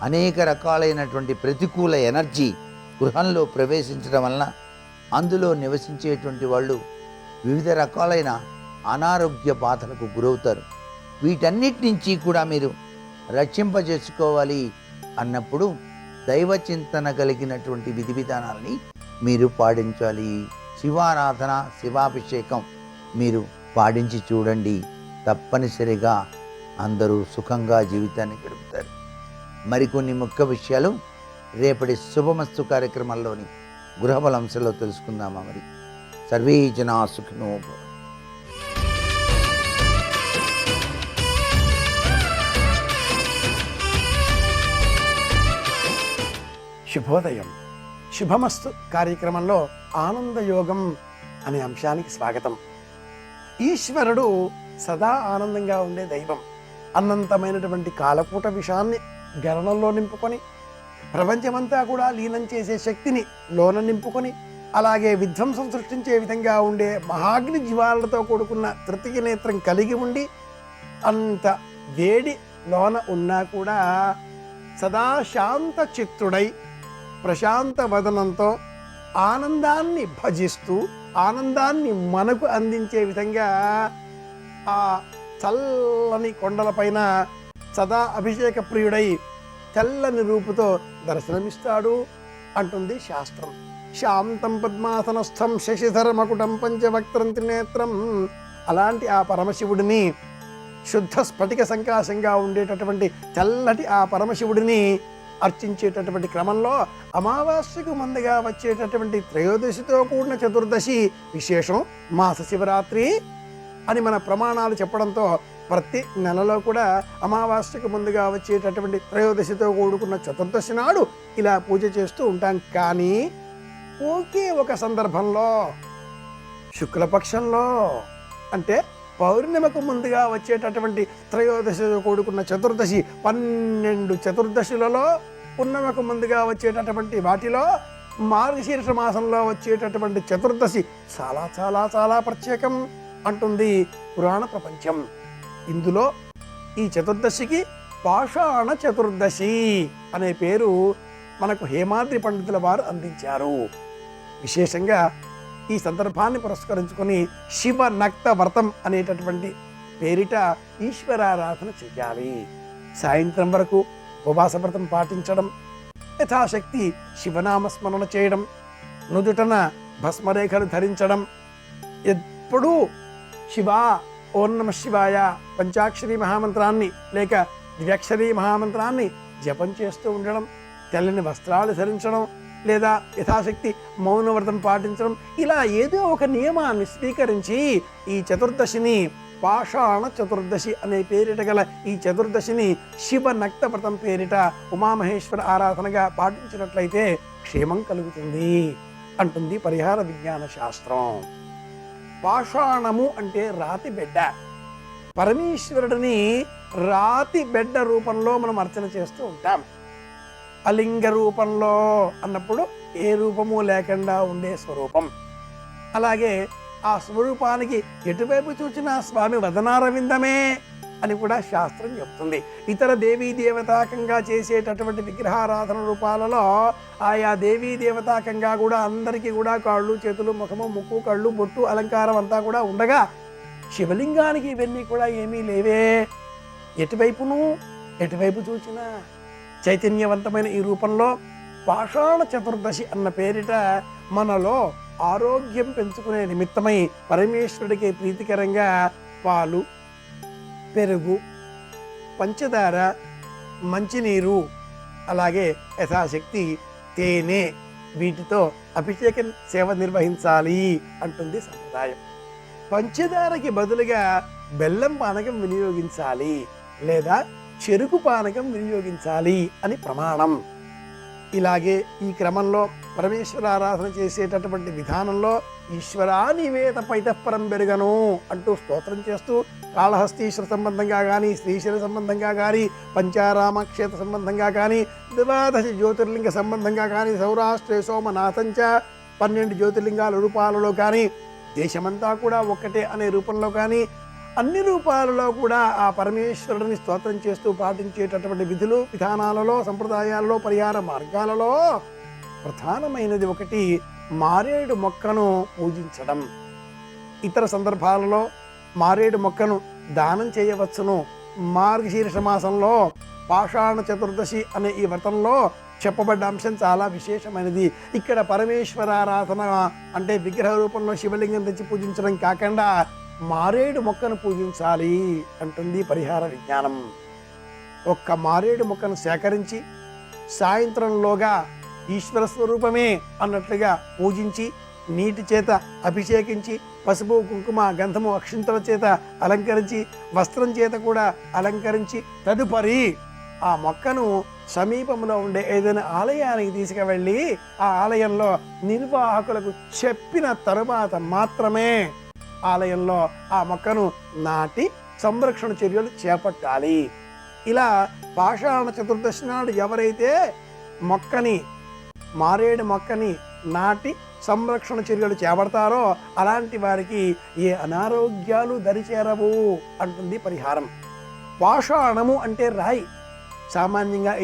అనేక రకాలైనటువంటి ప్రతికూల ఎనర్జీ గృహంలో ప్రవేశించడం వలన అందులో నివసించేటువంటి వాళ్ళు వివిధ రకాలైన అనారోగ్య బాధలకు గురవుతారు. వీటన్నిటి నుంచి కూడా మీరు రక్షింపజేసుకోవాలి అన్నప్పుడు దైవ చింతన కలిగినటువంటి విధి విధానాలని మీరు పాటించాలి. శివారాధన, శివాభిషేకం మీరు పాటించి చూడండి. తప్పనిసరిగా అందరూ సుఖంగా జీవితాన్ని గడుపుతారు. మరికొన్ని ముఖ్య విషయాలు రేపటి శుభమస్తు కార్యక్రమంలోని గృహబలంశంలో తెలుసుకుందామా? మరి సర్వే జనా సుఖినో భవంతు. శుభోదయం. శుభమస్తు కార్యక్రమంలో ఆనందయోగం అనే అంశానికి స్వాగతం. ఈశ్వరుడు సదా ఆనందంగా ఉండే దైవం. అనంతమైనటువంటి కాలకూట విషయాన్ని గణనంలో నింపుకొని, ప్రపంచమంతా కూడా లీనం చేసే శక్తిని లోన నింపుకొని, అలాగే విధ్వంసం సృష్టించే విధంగా ఉండే మహాగ్ని జీవాలతో కూడుకున్న తృతీయ నేత్రం కలిగి ఉండి, అంత వేడి లోన ఉన్నా కూడా సదా శాంత చిత్తుడై ప్రశాంత వదనంతో ఆనందాన్ని భజిస్తూ ఆనందాన్ని మనకు అందించే విధంగా ఆ చల్లని కొండలపైన సదా అభిషేక ప్రియుడై తెల్లని రూపుతో దర్శనమిస్తాడు అంటుంది శాస్త్రం. శాంతం పద్మాసనస్థం శశిధర మకుటం పంచవక్త్రం త్రినేత్రం. అలాంటి ఆ పరమశివుడిని, శుద్ధ స్ఫటిక సంకాశంగా ఉండేటటువంటి తెల్లటి ఆ పరమశివుడిని అర్చించేటటువంటి క్రమంలో అమావాస్యకు ముందుగా వచ్చేటటువంటి త్రయోదశితో కూడిన చతుర్దశి విశేషం. మాస శివరాత్రి అని మన ప్రమాణాలు చెప్పడంతో ప్రతి నెలలో కూడా అమావాస్యకు ముందుగా వచ్చేటటువంటి త్రయోదశితో కూడుకున్న చతుర్దశి నాడు ఇలా పూజ చేస్తూ ఉంటాం. కానీ ఒకే ఒక సందర్భంలో శుక్లపక్షంలో, అంటే పౌర్ణిమకు ముందుగా వచ్చేటటువంటి త్రయోదశితో కూడుకున్న చతుర్దశి, 12 చతుర్దశులలో పున్నమకు ముందుగా వచ్చేటటువంటి వాటిలో మార్గశీర్ష మాసంలో వచ్చేటటువంటి చతుర్దశి చాలా చాలా చాలా ప్రత్యేకం అంటుంది పురాణ ప్రపంచం. ఇందులో ఈ చతుర్దశికి పాషాణ చతుర్దశి అనే పేరు మనకు హేమాద్రి పండితుల వారు అందించారు. విశేషంగా ఈ సందర్భాన్ని పురస్కరించుకొని శివ నక్త వ్రతం అనేటటువంటి పేరిట ఈశ్వరారాధన చెయ్యాలి. సాయంత్రం వరకు ఉపవాస వ్రతం పాటించడం, యథాశక్తి శివనామస్మరణ చేయడం, నుదుటన భస్మరేఖలు ధరించడం, ఎప్పుడూ శివ ఓం నమ శివాయ పంచాక్షరి మహామంత్రాన్ని లేక ద్వ్యక్షరి మహామంత్రాన్ని జపం చేస్తూ ఉండడం, తెల్లని వస్త్రాలు ధరించడం, లేదా యథాశక్తి మౌనవ్రతం పాటించడం, ఇలా ఏదో ఒక నియమాన్ని స్వీకరించి ఈ చతుర్దశిని పాషాణ చతుర్దశి అనే పేరిట గల ఈ చతుర్దశిని శివ నక్త వ్రతం పేరిట ఉమామహేశ్వర ఆరాధనగా పాటించినట్లయితే క్షేమం కలుగుతుంది అంటుంది పరిహార విజ్ఞాన శాస్త్రం. పాషాణము అంటే రాతి బిడ్డ. పరమేశ్వరుడిని రాతి బిడ్డ రూపంలో మనం అర్చన చేస్తూ ఉంటాం. అలింగ రూపంలో అన్నప్పుడు ఏ రూపము లేకుండా ఉండే స్వరూపం. అలాగే ఆ స్వరూపానికి ఎటువైపు చూచినా స్వామి వదనారవిందమే అని కూడా శాస్త్రం చెప్తుంది. ఇతర దేవీ దేవతాకంగా చేసేటటువంటి విగ్రహారాధన రూపాలలో ఆయా దేవీ దేవతాకంగా కూడా అందరికీ కూడా కాళ్ళు, చేతులు, ముఖము, ముక్కు, కళ్ళు, బొట్టు, అలంకారం అంతా కూడా ఉండగా శివలింగానికి ఇవన్నీ కూడా ఏమీ లేవే. ఎటువైపు చూచినా చైతన్యవంతమైన ఈ రూపంలో పాషాణ చతుర్దశి అన్న పేరిట మనలో ఆరోగ్యం పెంచుకునే నిమిత్తమై పరమేశ్వరుడికి ప్రీతికరంగా పాలు, పెరుగు, పంచదార, మంచినీరు, అలాగే యథాశక్తి తేనె వీటితో అభిషేకం సేవ నిర్వహించాలి అంటుంది సంప్రదాయం. పంచదారకి బదులుగా బెల్లం పానకం వినియోగించాలి లేదా చెరుకు పానకం వినియోగించాలి అని ప్రమాణం. ఇలాగే ఈ క్రమంలో పరమేశ్వర ఆరాధన చేసేటటువంటి విధానంలో ఈశ్వరా నీవేత పైతఃపరం పెరుగను అంటూ స్తోత్రం చేస్తూ కాళహస్తీశ్వర సంబంధంగా కానీ, శ్రీశైల సంబంధంగా కానీ, పంచారామ క్షేత్ర సంబంధంగా కానీ, ద్వాదశ జ్యోతిర్లింగ సంబంధంగా కానీ, సౌరాష్ట్రే సోమనాథంచ 12 జ్యోతిర్లింగాల రూపాలలో కానీ, దేశమంతా కూడా ఒక్కటే అనే రూపంలో కానీ, అన్ని రూపాలలో కూడా ఆ పరమేశ్వరుడిని స్తోత్రం చేస్తూ పాటించేటటువంటి విధులు, విధానాలలో, సంప్రదాయాలలో, పరిహార మార్గాలలో ప్రధానమైనది ఒకటి మారేడు మొక్కను పూజించడం. ఇతర సందర్భాలలో మారేడు మొక్కను దానం చేయవచ్చును. మార్గశీర్ష మాసంలో పాషాణ చతుర్దశి అనే ఈ వ్రతంలో చెప్పబడ్డ అంశం చాలా విశేషమైనది. ఇక్కడ పరమేశ్వరారాధన అంటే విగ్రహ రూపంలో శివలింగం తెచ్చి పూజించడం కాకుండా మారేడు మొక్కను పూజించాలి అంటుంది పరిహార విజ్ఞానం. ఒక్క మారేడు మొక్కను సేకరించి సాయంత్రంలోగా ఈశ్వర స్వరూపమే అన్నట్లుగా పూజించి, నీటి చేత అభిషేకించి, పసుపు, కుంకుమ, గంధము, అక్షింతల చేత అలంకరించి, వస్త్రం చేత కూడా అలంకరించి, తదుపరి ఆ మొక్కను సమీపంలో ఉండే ఏదైనా ఆలయానికి తీసుకువెళ్ళి ఆ ఆలయంలో నిర్వాహకులకు చెప్పిన తరువాత మాత్రమే ఆలయంలో ఆ మొక్కను నాటి సంరక్షణ చర్యలు చేపట్టాలి. ఇలా పాషాణ చతుర్దశి నాడు ఎవరైతే మారేడు మొక్కని నాటి సంరక్షణ చర్యలు చేపడతారో అలాంటి వారికి ఏ అనారోగ్యాలు దరిచేరవు అంటుంది పరిహారం. పాషాణము అంటే రాయి. సామాన్యంగా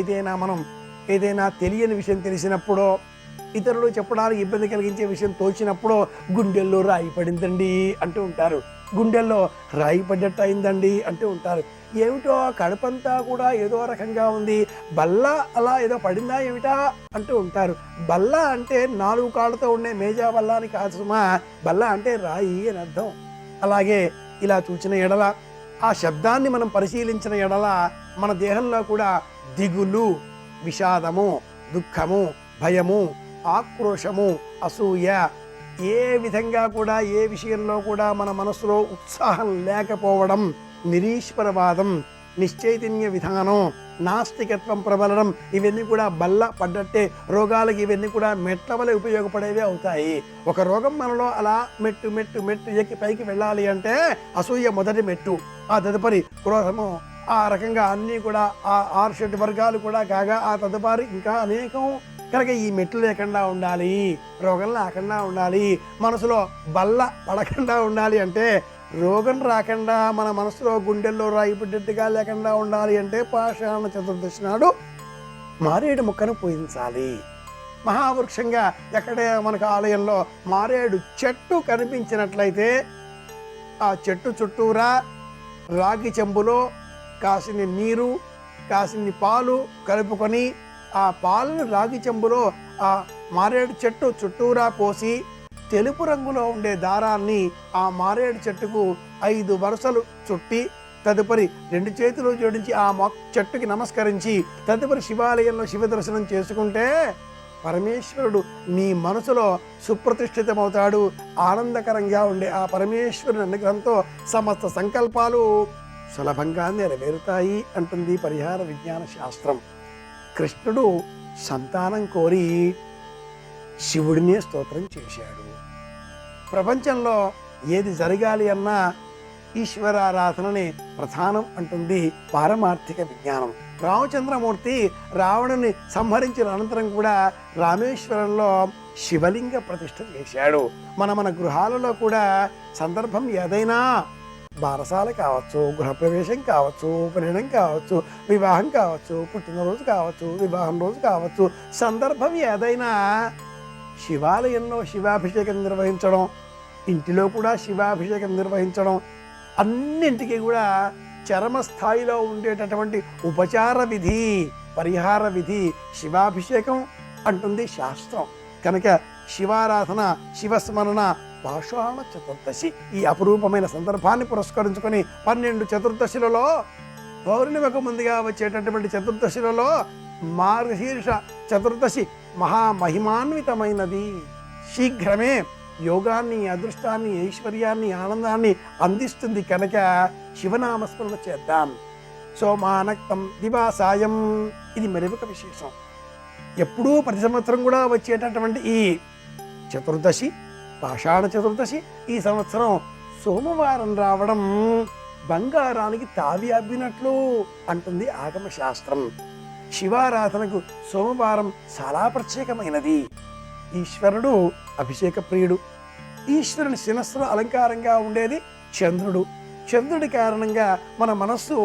ఏదైనా తెలియని విషయం తెలిసినప్పుడో, ఇతరులు చెప్పడానికి ఇబ్బంది కలిగించే విషయం తోచినప్పుడు గుండెల్లో రాయి పడిందండి అంటూ ఉంటారు. గుండెల్లో రాయి పడ్డట్టు అయిందండి అంటూ ఉంటారు. ఏమిటో కడుపంతా కూడా ఏదో రకంగా ఉంది, బల్ల అలా ఏదో పడిందా ఏమిటా అంటూ ఉంటారు. బల్ల అంటే 4 కాళ్ళతో ఉండే మేజా బల్ల అని కాదు సుమా, బల్ల అంటే రాయి అని అర్థం. అలాగే ఇలా చూచిన ఎడల, ఆ శబ్దాన్ని మనం పరిశీలించిన ఎడల మన దేహంలో కూడా దిగులు, విషాదము, దుఃఖము, భయము, ఆక్రోశము, అసూయ, ఏ విధంగా కూడా ఏ విషయంలో కూడా మన మనసులో ఉత్సాహం లేకపోవడం, నిరీశ్వరవాదం, నిశ్చైతన్య విధానం, నాస్తికత్వం ప్రబలడం, ఇవన్నీ కూడా బల్ల పడ్డట్టే. రోగాలకి ఇవన్నీ కూడా మెట్ల వలె ఉపయోగపడేవే అవుతాయి. ఒక రోగం మనలో అలా మెట్టు మెట్టు మెట్టు ఎక్కి పైకి వెళ్ళాలి అంటే అసూయ మొదటి మెట్టు, ఆ తదుపరి క్రోధము, ఆ రకంగా అన్నీ కూడా ఆ 6 వర్గాలు కూడా కాగా ఆ తదుపరి ఇంకా అనేకం. కనుక ఈ మెట్లు లేకుండా ఉండాలి, రోగం లేకుండా ఉండాలి, మనసులో బల్ల పడకుండా ఉండాలి అంటే, రోగం రాకుండా మన మనసులో గుండెల్లో రాయి పడ్డట్టుగా లేకుండా ఉండాలి అంటే పాషాణ చతుర్దశి నాడు మారేడు మొక్కను పూజించాలి. మహావృక్షంగా ఎక్కడే మనకు ఆలయంలో మారేడు చెట్టు కనిపించినట్లయితే ఆ చెట్టు చుట్టూరా రాగి చెంబులో కాసిని నీరు, కాసిని పాలు కలుపుకొని ఆ పాలను రాగి చెంబులో ఆ మారేడు చెట్టు చుట్టూరా పోసి తెలుపు రంగులో ఉండే దారాన్ని ఆ మారేడు చెట్టుకు 5 వరుసలు చుట్టి తదుపరి 2 చేతులు జోడించి ఆ చెట్టుకి నమస్కరించి తదుపరి శివాలయంలో శివ దర్శనం చేసుకుంటే పరమేశ్వరుడు నీ మనసులో సుప్రతిష్ఠితమవుతాడు. ఆనందకరంగా ఉండే ఆ పరమేశ్వరుని అనుగ్రహంతో సమస్త సంకల్పాలు సులభంగా నెరవేరుతాయి అంటుంది పరిహార విజ్ఞాన శాస్త్రం. కృష్ణుడు సంతానం కోరి శివుడినే స్తోత్రం చేశాడు. ప్రపంచంలో ఏది జరగాలి అన్నా ఈశ్వరారాధనని ప్రధానం అంటుంది పారమార్థిక విజ్ఞానం. రామచంద్రమూర్తి రావణుని సంహరించిన అనంతరం కూడా రామేశ్వరంలో శివలింగ ప్రతిష్ఠ చేశాడు. మన గృహాలలో కూడా సందర్భం ఏదైనా బారసాల కావచ్చు, గృహప్రవేశం కావచ్చు, ఉపనయనం కావచ్చు, వివాహం కావచ్చు, పుట్టినరోజు కావచ్చు, వివాహం రోజు కావచ్చు, సందర్భం ఏదైనా శివాలయంలో శివాభిషేకం నిర్వహించడం, ఇంటిలో కూడా శివాభిషేకం నిర్వహించడం, అన్నింటికీ కూడా చరమ స్థాయిలో ఉండేటటువంటి ఉపచార విధి, పరిహార విధి శివాభిషేకం అంటుంది శాస్త్రం. కనుక శివారాధన, శివస్మరణ, పాషాణ చతుర్దశి ఈ అపురూపమైన సందర్భాన్ని పురస్కరించుకొని 12 చతుర్దశిలలో పౌర్ణిమకు ముందుగా వచ్చేటటువంటి చతుర్దశిలలో మార్గశీర్ష చతుర్దశి మహామహిమాన్వితమైనది. శీఘ్రమే యోగాన్ని, అదృష్టాన్ని, ఐశ్వర్యాన్ని, ఆనందాన్ని అందిస్తుంది. కనుక శివనామస్మరణ చేద్దాం. సోమానక్తం దివాసాయం ఇది మరొక విశేషం. ఎప్పుడూ ప్రతి సంవత్సరం కూడా వచ్చేటటువంటి ఈ చతుర్దశి, పాషాణ చతుర్దశి, ఈ సంవత్సరం సోమవారం రావడం బంగారానికి తావి అబ్బినట్లు అంటుంది ఆగమ శాస్త్రం. శివారాధనకు సోమవారం చాలా ప్రత్యేకమైనది. ఈశ్వరుడు అభిషేక ప్రియుడు. ఈశ్వరుని శిరస్సులో అలంకారంగా ఉండేది చంద్రుడు. చంద్రుడి కారణంగా మన మనస్సు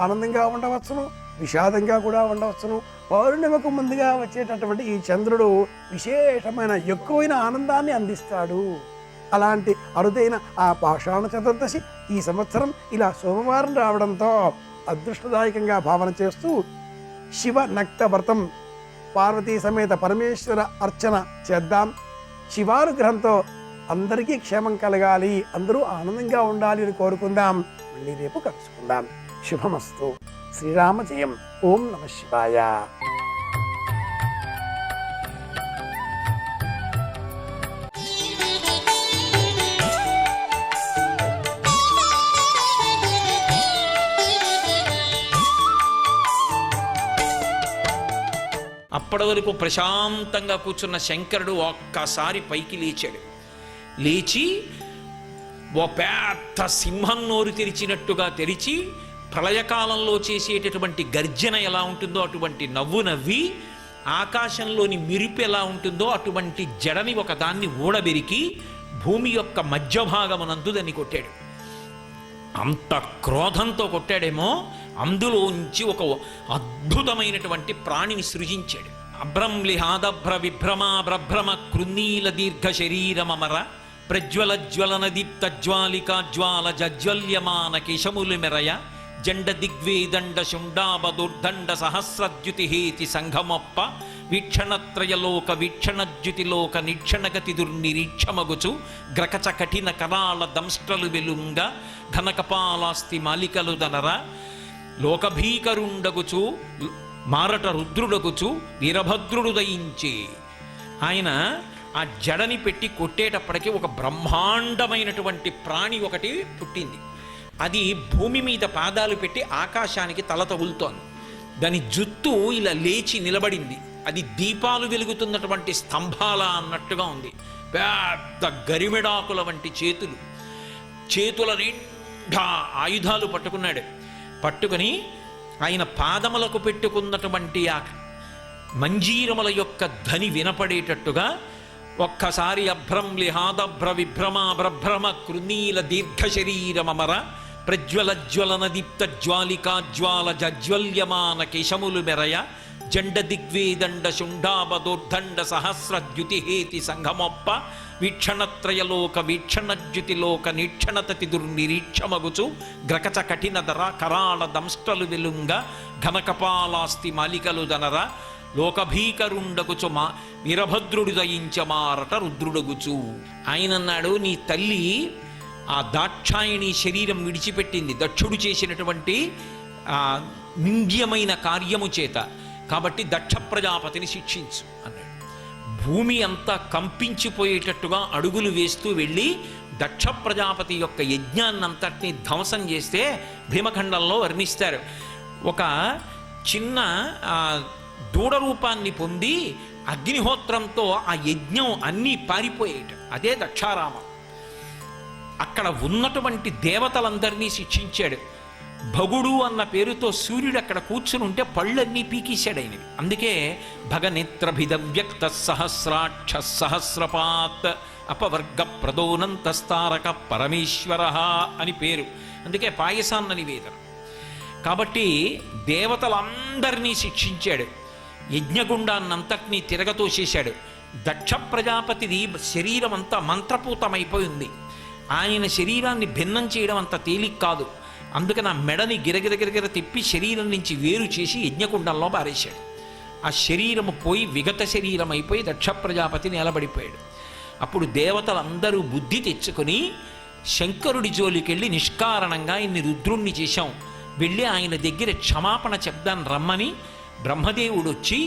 ఆనందంగా ఉండవచ్చును, విషాదంగా కూడా ఉండవచ్చును. పౌర్ణిమకు ముందుగా వచ్చేటటువంటి ఈ చంద్రుడు విశేషమైన ఎక్కువైన ఆనందాన్ని అందిస్తాడు. అలాంటి అరుదైన ఆ పాషాణ చతుర్దశి ఈ సంవత్సరం ఇలా సోమవారం రావడంతో అదృష్టదాయకంగా భావన చేస్తూ శివ నక్త వ్రతం, పార్వతీ సమేత పరమేశ్వర అర్చన చేద్దాం. శివానుగ్రహంతో అందరికీ క్షేమం కలగాలి, అందరూ ఆనందంగా ఉండాలి అని కోరుకుందాం. మళ్ళీ రేపు కలుసుకుందాం. శుభమస్తు. శ్రీరామ జయం. ఓం నమః శివాయ. అప్పటి వరకు ప్రశాంతంగా కూర్చున్న శంకరుడు ఒక్కసారి పైకి లేచాడు. లేచి ఓ పెద్ద సింహం నోరు తెరిచినట్టుగా తెరిచి ప్రళయకాలంలో చేసేటటువంటి గర్జన ఎలా ఉంటుందో అటువంటి నవ్వు నవ్వి, ఆకాశంలోని మెరుపు ఎలా ఉంటుందో అటువంటి జడని ఒకదాన్ని ఊడబెరికి భూమి యొక్క మధ్య భాగమునందు దాన్ని కొట్టాడు. అంత క్రోధంతో కొట్టాడేమో అందులోంచి ఒక అద్భుతమైనటువంటి ప్రాణిని సృజించాడు. అభ్రంలిహాదభ్ర విభ్రమా బ్రభ్రమ కృన్నీల దీర్ఘ శరీరమర ప్రజ్వల జ్వలన దీప్త జ్వాలికా జ్వాల జజ్వల్యమాన కేశములు మెరయ జండ దిగ్వేదండ శుండాబదుర్దండ సహస్రద్యుతిహేతి సంఘమొప్ప వీక్షణత్రయలోక వీక్షణజ్యుతిలోక నిక్షణగతి దుర్నిరీక్షమగుచు గ్రకచ కఠిన కరాళ దంష్ట్రలు వెలుంగ ఘనకపాలాస్తి మాలికలు దనర లోకభీకరుండగుచు మారట రుద్రుడగుచు వీరభద్రుడు దయించే. ఆయన ఆ జడని పెట్టి కొట్టేటప్పటికీ ఒక బ్రహ్మాండమైనటువంటి ప్రాణి ఒకటి పుట్టింది. అది భూమి మీద పాదాలు పెట్టి ఆకాశానికి తల తగులుతోంది. దాని జుత్తు ఇలా లేచి నిలబడింది. అది దీపాలు వెలుగుతున్నటువంటి స్తంభాల అన్నట్టుగా ఉంది. పెద్ద గరిమెడాకుల వంటి చేతులు, చేతుల నిండా ఆయుధాలు పట్టుకున్నాడు. పట్టుకుని ఆయన పాదములకు పెట్టుకున్నటువంటి ఆ మంజీరముల యొక్క ధ్వని వినపడేటట్టుగా ఒక్కసారి అభ్రంలిహాదభ్ర విభ్రమా బ్రభ్రమ కృన్నీల దీర్ఘ శరీరమర ప్రజ్వల జ్వలన దీప్త జ్వాలికా జ్వాల జజ్వల్యమాన కేశములు మెరయ జండ దిగ్వేదండ శుండాబదోర్దండ సహస్రద్యుతిహేతి సంఘమొప్ప వీక్షణత్రయలోక వీక్షణజ్యుతిలోక నీక్షణతతి దుర్నిరీక్షమగుచు గ్రకచ కఠిన ధర కరాళ దంష్ట్రలు వెలుంగ ఘనకపాలాస్తి మాలికలు దనర లోకభీకరుండగుచు మా వీరభద్రుడు దయించమారట రుద్రుడగుచు. ఆయన అన్నాడు, నీ తల్లి ఆ దాక్షాయణి శరీరం విడిచిపెట్టింది దక్షుడు చేసినటువంటి నింద్యమైన కార్యము చేత, కాబట్టి దక్ష ప్రజాపతిని శిక్షించు అన్నాడు. భూమి అంతా కంపించిపోయేటట్టుగా అడుగులు వేస్తూ వెళ్ళి దక్ష ప్రజాపతి యొక్క యజ్ఞాన్నంతటినీ ధ్వంసం చేస్తే భీమఖండంలో వర్ణిస్తారు. ఒక చిన్న దూడ రూపాన్ని పొంది అగ్నిహోత్రంతో ఆ యజ్ఞం అన్నీ పారిపోయేట, అదే దక్షారామం. అక్కడ ఉన్నటువంటి దేవతలందరినీ శిక్షించాడు. భగుడు అన్న పేరుతో సూర్యుడు అక్కడ కూర్చుని ఉంటే పళ్ళన్నీ పీకేశాడు ఆయనవి. అందుకే భగనేత్రభిదవ్యక్త సహస్రాక్ష సహస్రపాత్ అపవర్గ ప్రదోనంతస్తారక పరమేశ్వర అని పేరు. అందుకే పాయసాన్న నివేదన. కాబట్టి దేవతలందరినీ శిక్షించాడు. యజ్ఞగుండాన్నంతటినీ తిరగతోసేశాడు. దక్ష ప్రజాపతిది శరీరం అంతా మంత్రపూతమైపోయింది. ఆయన శరీరాన్ని భిన్నం చేయడం అంత తేలిక కాదు. అందుకని ఆ మెడని గిరగిరగిరగిర తిప్పి శరీరం నుంచి వేరు చేసి యజ్ఞకుండంలో పారేశాడు. ఆ శరీరము పోయి విగత శరీరం అయిపోయి దక్ష ప్రజాపతి నిలబడిపోయాడు. అప్పుడు దేవతలందరూ బుద్ధి తెచ్చుకొని శంకరుడి జోలికెళ్ళి నిష్కారణంగా ఇన్ని రుద్రుణ్ణి చేశాం, వెళ్ళి ఆయన దగ్గర క్షమాపణ చెప్దాన్ని రమ్మని బ్రహ్మదేవుడు వచ్చి,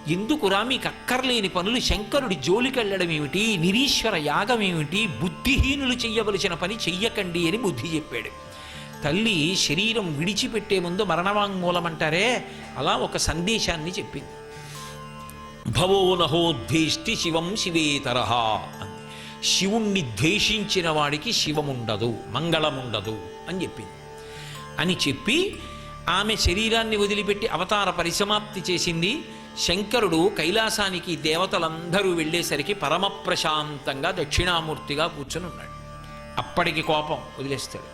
ఎందుకురా మీకు అక్కర్లేని పనులు శంకరుడి జోలికెళ్ళడం ఏమిటి, నిరీశ్వర యాగం ఏమిటి, బుద్ధిహీనులు చెయ్యవలసిన పని చెయ్యకండి అని బుద్ధి చెప్పాడు. తల్లి శరీరం విడిచిపెట్టే ముందు మరణవాంగ్మూలం అంటారే, అలా ఒక సందేశాన్ని చెప్పింది. భవో నహోద్వేష్టి శివం శివేతరహ అని. శివుణ్ణి ద్వేషించిన వాడికి శివముండదు, మంగళముండదు అని చెప్పింది. అని చెప్పి ఆమె శరీరాన్ని వదిలిపెట్టి అవతార పరిసమాప్తి చేసింది. శంకరుడు కైలాసానికి దేవతలందరూ వెళ్ళేసరికి పరమ ప్రశాంతంగా దక్షిణామూర్తిగా కూర్చొని ఉన్నాడు. అప్పటికి కోపం వదిలేస్తాడు.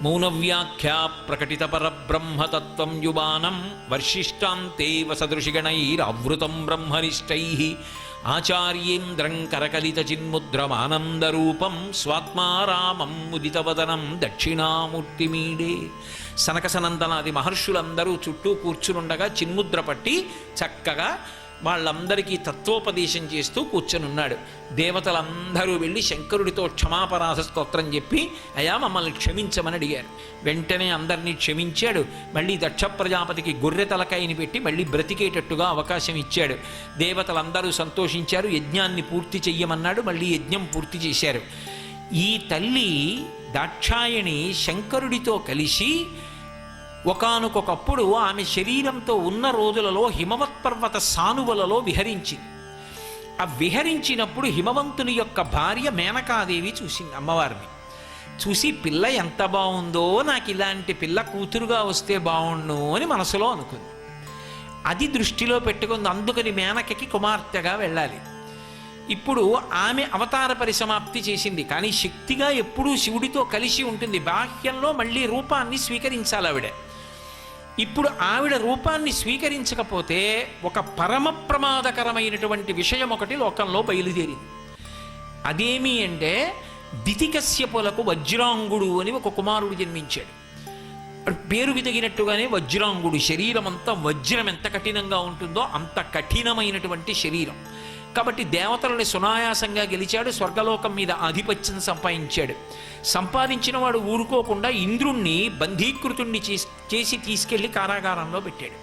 మౌనవ్యాఖ్యా ప్రకటిత పరబ్రహ్మతత్వం యువానం వర్షిష్టాంతే వసదృషిగణైరావృతం బ్రహ్మనిష్టై ఆచార్యేంద్రం కరకలిత చిన్ముద్రమానందరూపం స్వాత్మారామం ముదితవదనం దక్షిణామూర్తిమీడే. సనకసనందనాది మహర్షులందరూ చుట్టూ కూర్చునుండగా చిన్ముద్ర పట్టి చక్కగా వాళ్ళందరికీ తత్వోపదేశం చేస్తూ కూర్చొనున్నాడు. దేవతలందరూ వెళ్ళి శంకరుడితో క్షమాపరాధ స్తోత్రం చెప్పి అయా మమ్మల్ని క్షమించమని అడిగారు. వెంటనే అందరినీ క్షమించాడు. మళ్ళీ దక్ష ప్రజాపతికి గొర్రె తలకాయని పెట్టి మళ్ళీ బ్రతికేటట్టుగా అవకాశం ఇచ్చాడు. దేవతలందరూ సంతోషించారు. యజ్ఞాన్ని పూర్తి చెయ్యమన్నాడు. మళ్ళీ యజ్ఞం పూర్తి చేశారు. ఈ తల్లి దాక్షాయణి శంకరుడితో కలిసి ఒకానొకప్పుడు ఆమె శరీరంతో ఉన్న రోజులలో హిమవత్ పర్వత సానువులలో విహరించింది. ఆ విహరించినప్పుడు హిమవంతుని యొక్క భార్య మేనకాదేవి చూసింది అమ్మవారిని. చూసి పిల్ల ఎంత బాగుందో, నాకు ఇలాంటి పిల్ల కూతురుగా వస్తే బాగుండు అని మనసులో అనుకుంది. అది దృష్టిలో పెట్టుకుంది. అందుకని మేనకకి కుమార్తెగా వెళ్ళాలి. ఇప్పుడు ఆమె అవతార పరిసమాప్తి చేసింది. కానీ శక్తిగా ఎప్పుడూ శివుడితో కలిసి ఉంటుంది. బాహ్యంలో మళ్ళీ రూపాన్ని స్వీకరించాలి ఆవిడ. ఇప్పుడు ఆవిడ రూపాన్ని స్వీకరించకపోతే ఒక పరమ ప్రమాదకరమైనటువంటి విషయం ఒకటి లోకంలో బయలుదేరింది. అదేమి అంటే దితికశ్యపులకు వజ్రాంగుడు అని ఒక కుమారుడు జన్మించాడు. పేరుకి తగినట్టుగానే వజ్రాంగుడు. శరీరం అంతా వజ్రం ఎంత కఠినంగా ఉంటుందో అంత కఠినమైనటువంటి శరీరం. కాబట్టి దేవతలని సునాయాసంగా గెలిచాడు. స్వర్గలోకం మీద ఆధిపత్యం సంపాదించాడు. సంపాదించిన వాడు ఊరుకోకుండా ఇంద్రుణ్ణి బంధీకృతుణ్ణి చేసి తీసుకెళ్లి కారాగారంలో పెట్టాడు.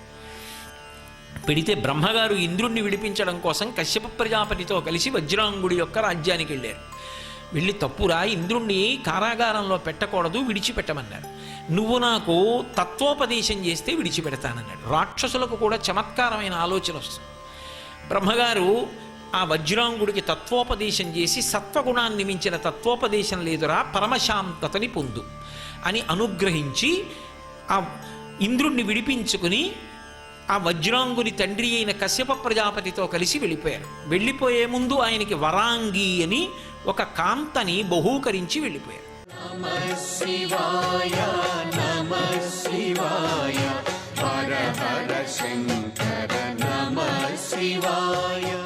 పెడితే బ్రహ్మగారు ఇంద్రుణ్ణి విడిపించడం కోసం కశ్యప ప్రజాపతితో కలిసి వజ్రాంగుడి యొక్క రాజ్యానికి వెళ్ళారు. వెళ్ళి తప్పురా, ఇంద్రుణ్ణి కారాగారంలో పెట్టకూడదు, విడిచిపెట్టమన్నారు. నువ్వు నాకు తత్వోపదేశం చేస్తే విడిచిపెడతానన్నాడు. రాక్షసులకు కూడా చమత్కారమైన ఆలోచన వస్తుంది. బ్రహ్మగారు ఆ వజ్రాంగుడికి తత్వోపదేశం చేసి సత్వగుణాన్ని మించిన తత్వోపదేశం లేదురా, పరమశాంతతని పొందు అని అనుగ్రహించి ఆ ఇంద్రుణ్ణి విడిపించుకుని ఆ వజ్రాంగుని తండ్రి అయిన కశ్యప ప్రజాపతితో కలిసి వెళ్ళిపోయారు. వెళ్ళిపోయే ముందు ఆయనకి వరాంగి అని ఒక కాంతని బహూకరించి వెళ్ళిపోయారు. నమః శివాయ నమః శివాయ హర హర శంకర నమః శివాయ.